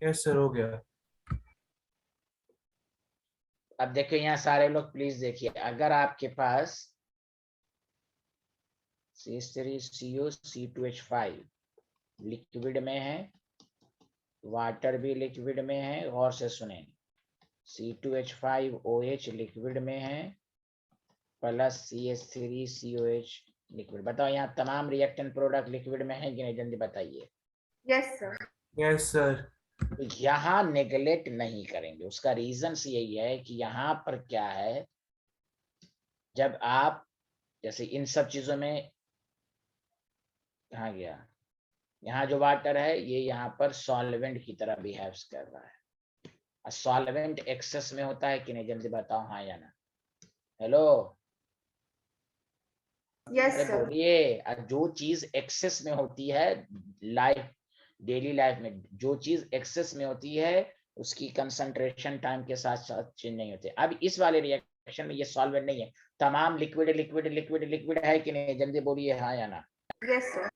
यस सर, हो गया। अब देखो यहाँ सारे लोग प्लीज देखिए, अगर आपके पास C3CO, C2H5 लिक्विड में है, वाटर भी लिक्विड में है, गौर से सुने, C2H5OH लिक्विड में है, प्लस CH3COH लिक्विड। बताओ यहाँ तमाम रिएक्टेंट प्रोडक्ट लिक्विड में है कि नहीं, जल्दी बताइए। Yes, sir. Yes sir. तो यहाँ नेगलेक्ट नहीं करेंगे, उसका रीजन यही है कि यहाँ पर क्या है, जब आप जैसे इन सब चीजों में, कहाँ गया, यहाँ जो वाटर है ये यहाँ पर सॉल्वेंट की तरह बिहेव्स कर रहा है। सॉल्वेंट एक्सेस में होता है कि नहीं, जल्दी बताओ हाँ या ना। हेलो, Yes, अरे sir. बोलिए। जो चीज एक्सेस में होती है लाइफ, डेली लाइफ में जो चीज एक्सेस में होती है उसकी कंसंट्रेशन टाइम के साथ साथ चेंज नहीं होते। अब इस वाले रिएक्शन में ये सॉल्वेंट नहीं है, तमाम लिक्विड लिक्विड लिक्विड लिक्विड है कि नहीं, जल्दी बोलिए हाँ या ना। Yes, sir.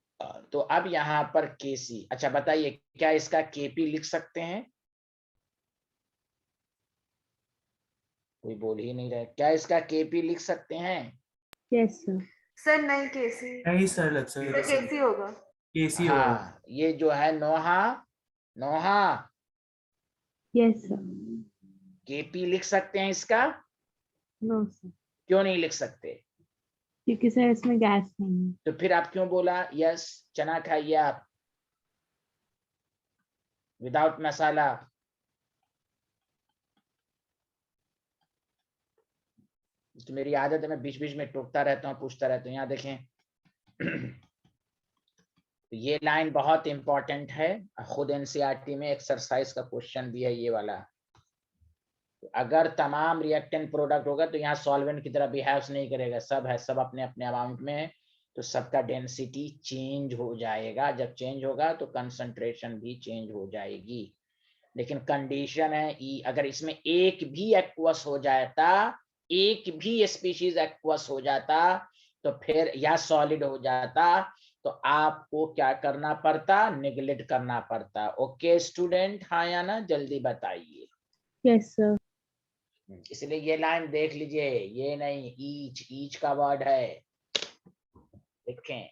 तो अब यहाँ पर केसी, अच्छा बताइए क्या इसका केपी लिख सकते हैं? कोई बोल ही नहीं रहे, क्या इसका केपी लिख सकते हैं? Yes, sir. Sir, नहीं केसी। नहीं सर, लग सर सर केसी होगा। केसी होगा। हाँ, ये जो है नोहा, नोहा Yes, sir. केपी लिख सकते हैं इसका? No, sir. क्यों नहीं लिख सकते? क्योंकि सर इसमें गैस नहीं है। तो फिर आप क्यों बोला यस? चना खाइए आप विदाउट मसाला। तो मेरी आदत है, मैं बीच बीच में टोकता रहता हूँ, पूछता रहता हूँ। यहाँ देखें तो ये लाइन बहुत इंपॉर्टेंट है, खुद एनसीईआरटी में एक्सरसाइज का क्वेश्चन भी है ये वाला। तो अगर तमाम रिएक्टेंट प्रोडक्ट होगा तो यहाँ सॉल्वेंट की तरह बिहेव्स नहीं करेगा, सब है, सब अपने अपने अमाउंट में है, तो सबका डेंसिटी चेंज हो जाएगा। जब चेंज होगा तो कंसंट्रेशन भी चेंज हो जाएगी। लेकिन कंडीशन है अगर इसमें एक भी एक्वस हो जाता, एक भी स्पीशीज एक्वस हो जाता, तो फिर या सॉलिड हो जाता, तो आपको क्या करना पड़ता? नेग्लेक्ट करना पड़ता। ओके स्टूडेंट, हाँ या ना, जल्दी बताइए। Yes, sir. इसलिए ये लाइन देख लीजिए, ये नहीं, ईच का वर्ड है, देखें।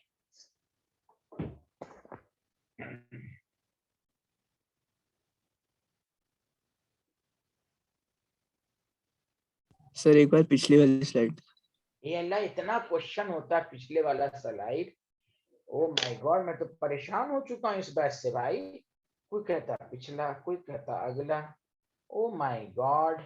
सर एक बार पिछली वाली स्लाइड। ये अल्लाह, इतना क्वेश्चन होता है पिछले वाला स्लाइड, ओ माय गॉड, मैं तो परेशान हो चुका हूँ इस बैच से भाई। कोई कहता पिछला, कोई कहता अगला, ओ माय गॉड।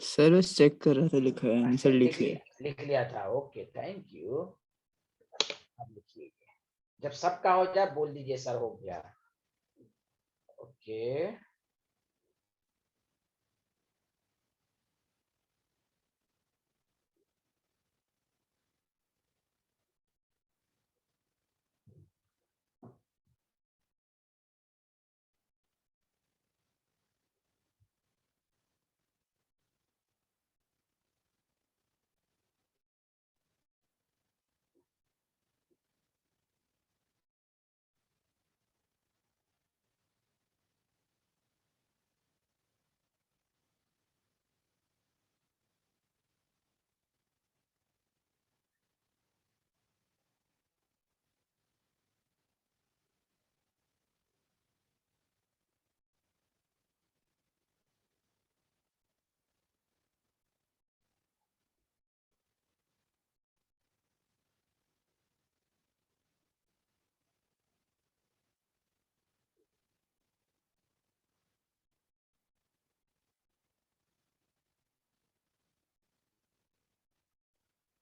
सर बस चेक कर रहा था, लिखा है आंसर लिख लिया। लिख लिया था, ओके थैंक यू। अब लिखिए, जब सबका हो जाए बोल दीजिए सर हो गया। ओके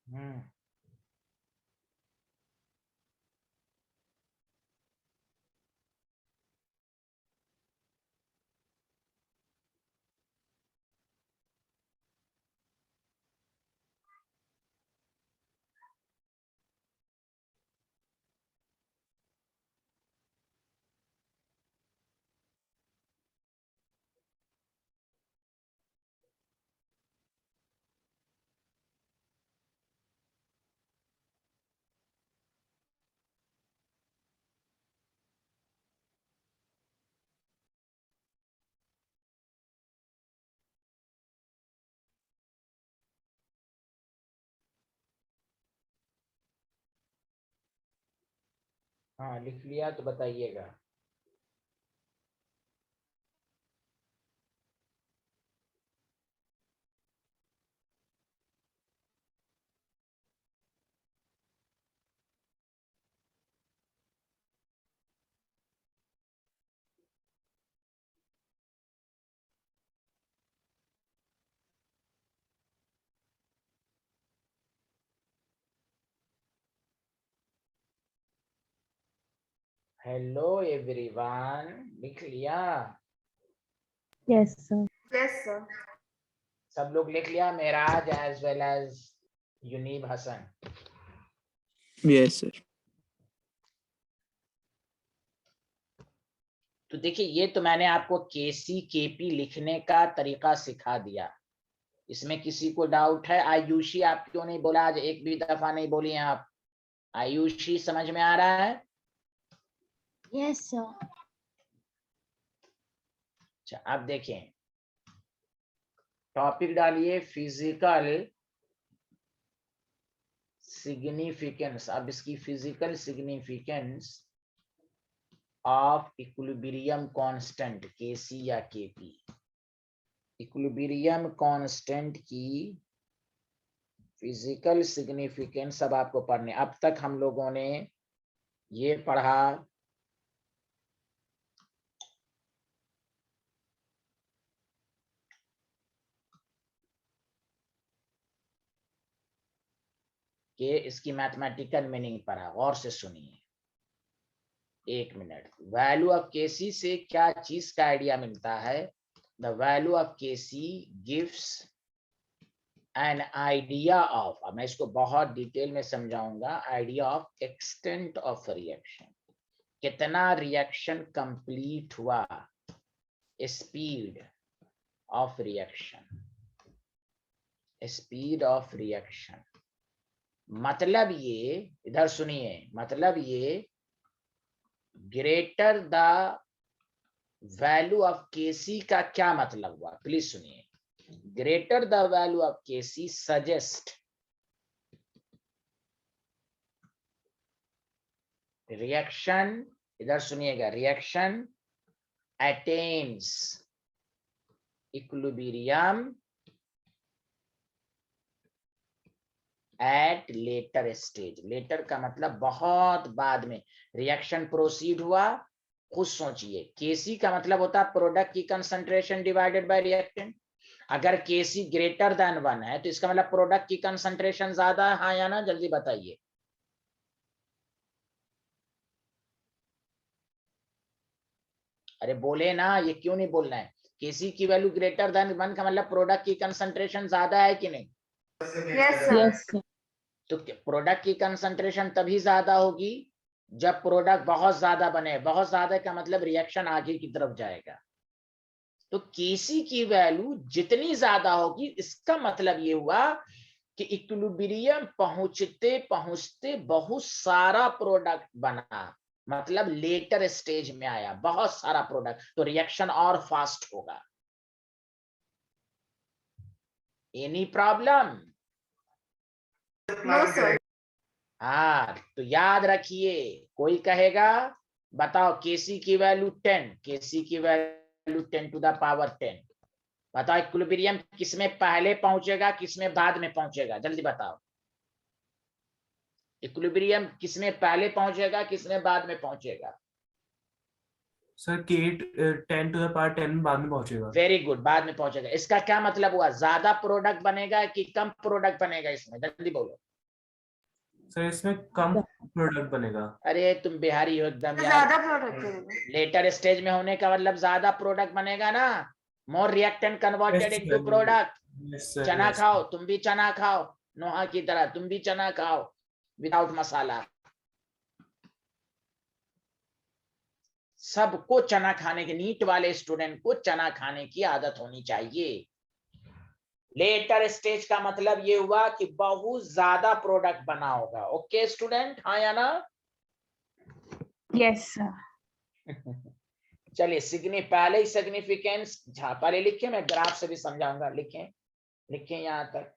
हम्म हाँ लिख लिया तो बताइएगा। हेलो एवरीवन, लिख लिया? Yes, sir. Yes, sir. सब लोग लिख लिया? Meraj as well as Yunib Hasan. Yes, sir. तो देखिए, ये तो मैंने आपको केसी केपी लिखने का तरीका सिखा दिया। इसमें किसी को डाउट है? आयुषी आप क्यों नहीं बोला? आज एक भी दफा नहीं बोली हैं आप। आयुषी समझ में आ रहा है? Yes, sir. अच्छा, अब देखें, टॉपिक डालिए फिजिकल सिग्निफिकेंस। अब इसकी physical significance of equilibrium constant K C या केपी। इक्विलिब्रियम कांस्टेंट की फिजिकल सिग्निफिकेंस अब आपको पढ़ने। अब तक हम लोगों ने ये पढ़ा कि इसकी मैथमेटिकल मीनिंग पढ़ा। गौर से सुनिए, एक मिनट। वैल्यू ऑफ केसी से क्या चीज का आइडिया मिलता है? The value of Kc gives an idea of, अब मैं इसको बहुत डिटेल में समझाऊंगा, idea of extent of reaction. कितना रिएक्शन कंप्लीट हुआ, speed of reaction, speed of reaction. मतलब ये, इधर सुनिए, मतलब ये greater the value of Kc का क्या मतलब हुआ? प्लीज सुनिए। Greater the value of Kc suggest reaction, इधर सुनिएगा, reaction attains equilibrium at later stage. Later का मतलब बहुत बाद में रिएक्शन प्रोसीड हुआ। खुद सोचिए, केसी का मतलब होता है प्रोडक्ट की कंसंट्रेशन डिवाइडेड बाय रिएक्टेंट। अगर केसी ग्रेटर देन 1 है तो इसका मतलब प्रोडक्ट की कंसंट्रेशन ज्यादा है, हाँ या ना? जल्दी बताइए। अरे बोले ना, ये क्यों नहीं बोलना है? केसी की वैल्यू ग्रेटर देन 1 का मतलब प्रोडक्ट की कंसंट्रेशन ज्यादा है कि नहीं? Yes, sir. Yes, sir. तो प्रोडक्ट की कंसंट्रेशन तभी ज्यादा होगी जब प्रोडक्ट बहुत ज्यादा बने। बहुत ज्यादा का मतलब रिएक्शन आगे की तरफ जाएगा। तो केसी की वैल्यू जितनी ज्यादा होगी, इसका मतलब ये हुआ कि इक्विलिब्रियम पहुंचते पहुंचते बहुत सारा प्रोडक्ट बना, मतलब लेटर स्टेज में आया बहुत सारा प्रोडक्ट, तो रिएक्शन और फास्ट होगा। Any problem? No, sir. हाँ, तो याद रखिए। कोई कहेगा बताओ केसी की वैल्यू 10, केसी की वैल्यू 10 टू द पावर 10, बताओ इक्विलिब्रियम किसमें पहले पहुंचेगा, किसमें बाद में पहुंचेगा? जल्दी बताओ, इक्विलिब्रियम किसमें पहले पहुंचेगा, किसमें बाद में पहुंचेगा? सर के 10 to the power 10 बाद में पहुंचेगा। वेरी गुड, बाद में पहुंचेगा। इसका क्या मतलब हुआ? ज्यादा प्रोडक्ट बनेगा कि कम प्रोडक्ट बनेगा इसमें? जल्दी बोलो। सर इसमें कम प्रोडक्ट बनेगा। अरे तुम बिहारी हो एकदम यार। ज्यादा प्रोडक्ट करेगा। लेटर स्टेज में होने का मतलब ज्यादा प्रोडक्ट बनेगा ना। More reactant converted Yes, into sir. Product. Yes, sir. चना Yes, खाओ, sir. तुम भी चना खाओ, नोहा की तरह तुम भी चना खाओ विदाउट मसाला। सबको चना खाने के, नीट वाले स्टूडेंट को चना खाने की आदत होनी चाहिए। लेटर स्टेज का मतलब ये हुआ कि बहुत ज्यादा प्रोडक्ट बना होगा। ओके स्टूडेंट, हाँ या ना? Yes, sir. चलिए, पहले ही सिग्निफिकेंस पहले लिखे, मैं ग्राफ से भी समझाऊंगा। लिखें, लिखें यहां तक।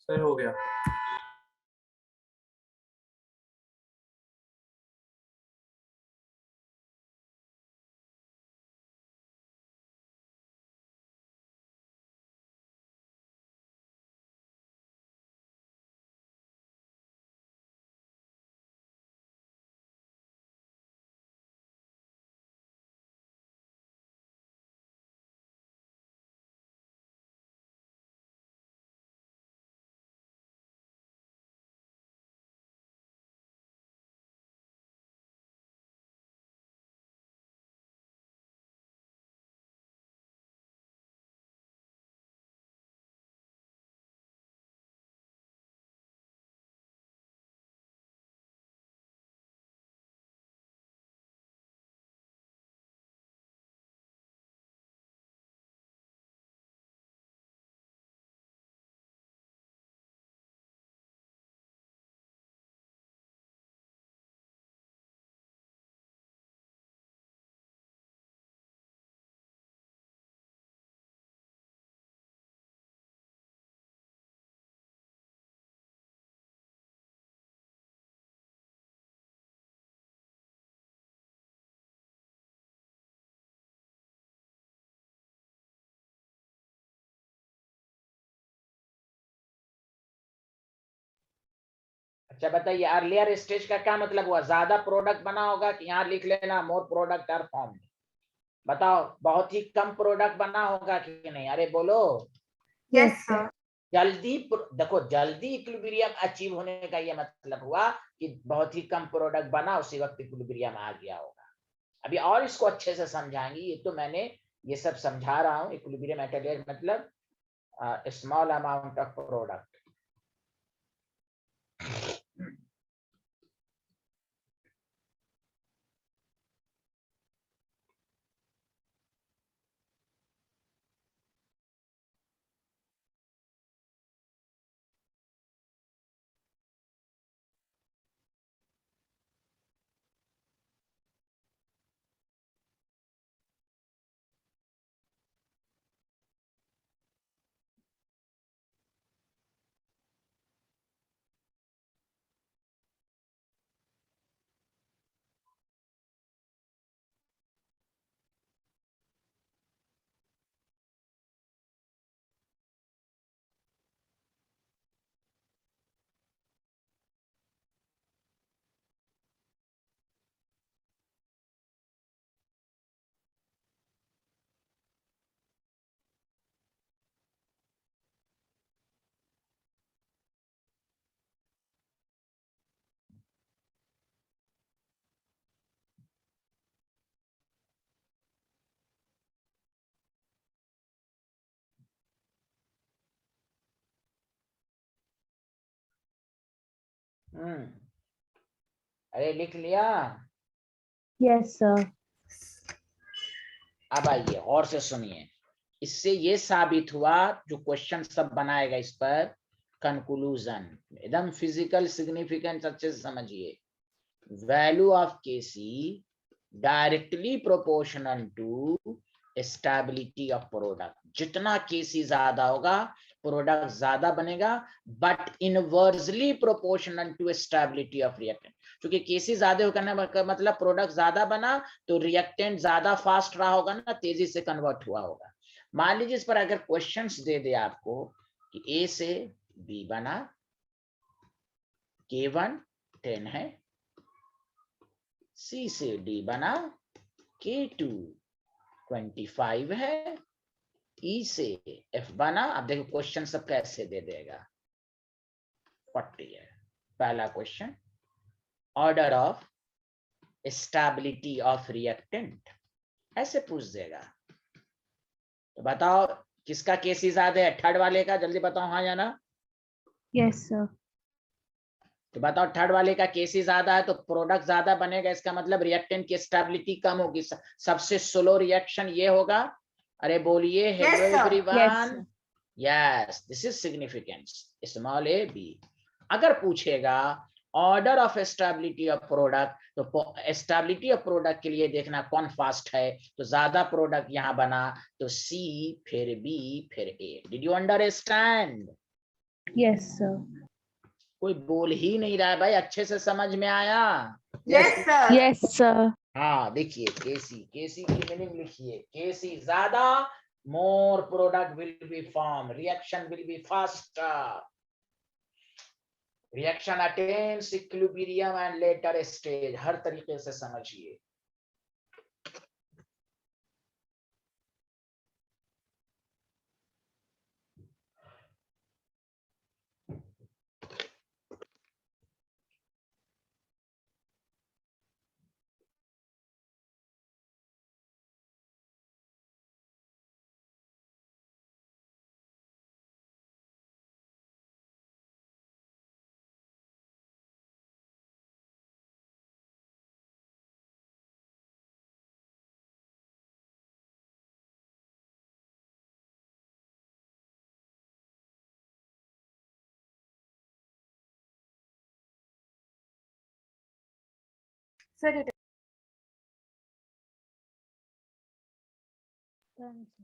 सर हो गया। अच्छा बताइए, अर्लियर स्टेज का क्या मतलब हुआ? ज्यादा प्रोडक्ट बना होगा कि यहाँ लिख लेना मोर प्रोडक्ट आर फॉर्म? बताओ, बहुत ही कम प्रोडक्ट बना होगा कि नहीं? अरे बोलो। Yes, sir. देखो, जल्दी इक्विलिब्रियम अचीव होने का ये मतलब हुआ कि बहुत ही कम प्रोडक्ट बना, उसी वक्त इक्विलिब्रियम आ गया होगा। अभी और इसको अच्छे से समझाएंगे। ये तो मैंने ये सब समझा रहा हूँ। इक्विलिब्रियम एट ए मतलब स्मॉल अमाउंट ऑफ प्रोडक्ट। अरे लिख लिया? Yes, sir. अब आइए और से सुनिए। इससे ये साबित हुआ, जो क्वेश्चन सब बनाएगा इस पर, कंक्लूजन एकदम फिजिकल सिग्निफिकेंस अच्छे से समझिए। Value of Kc directly proportional to stability of product. जितना केसी ज्यादा होगा, प्रोडक्ट ज्यादा बनेगा, but inversely proportional to stability of reactant. क्योंकि केसी ज्यादा होगा का मतलब प्रोडक्ट ज्यादा बना तो रिएक्टेंट ज्यादा फास्ट रहा होगा ना, तेजी से कन्वर्ट हुआ होगा। मान लीजिए इस पर अगर क्वेश्चंस दे दे आपको कि ए से बी बना, K1 10 है, C से D बना, K2 25 है, E से F बना। अब देखो क्वेश्चन सब कैसे दे देगा। 40 है पहला question. Order of stability of reactant ऐसे पूछ देगा। तो बताओ किसका केसी ज्यादा है? थर्ड वाले का। जल्दी बताओ हाँ या ना। Yes, sir. तो बताओ थर्ड वाले का केसी ज्यादा है तो प्रोडक्ट ज्यादा बनेगा, इसका मतलब रिएक्टेंट की स्टेबिलिटी कम होगी। सबसे स्लो रिएक्शन ये होगा। अरे बोलिए hello Yes, sir. Everyone. Yes, sir. Yes, this is significance small A B. अगर पूछेगा order of stability of product, तो स्टेबिलिटी ऑफ प्रोडक्ट के लिए देखना कौन फास्ट है। तो ज्यादा प्रोडक्ट यहां बना तो सी, फिर बी, फिर A. Did you understand? Yes, sir. कोई बोल ही नहीं रहा है भाई, अच्छे से समझ में आया? Yes, sir. Yes, sir. हाँ देखिए, केसी केसी की मीनिंग लिखिए, केसी ज्यादा, more product will be form, reaction will be faster, reaction attains equilibrium and later stage, हर तरीके से समझिए। Sir, it Done, sir.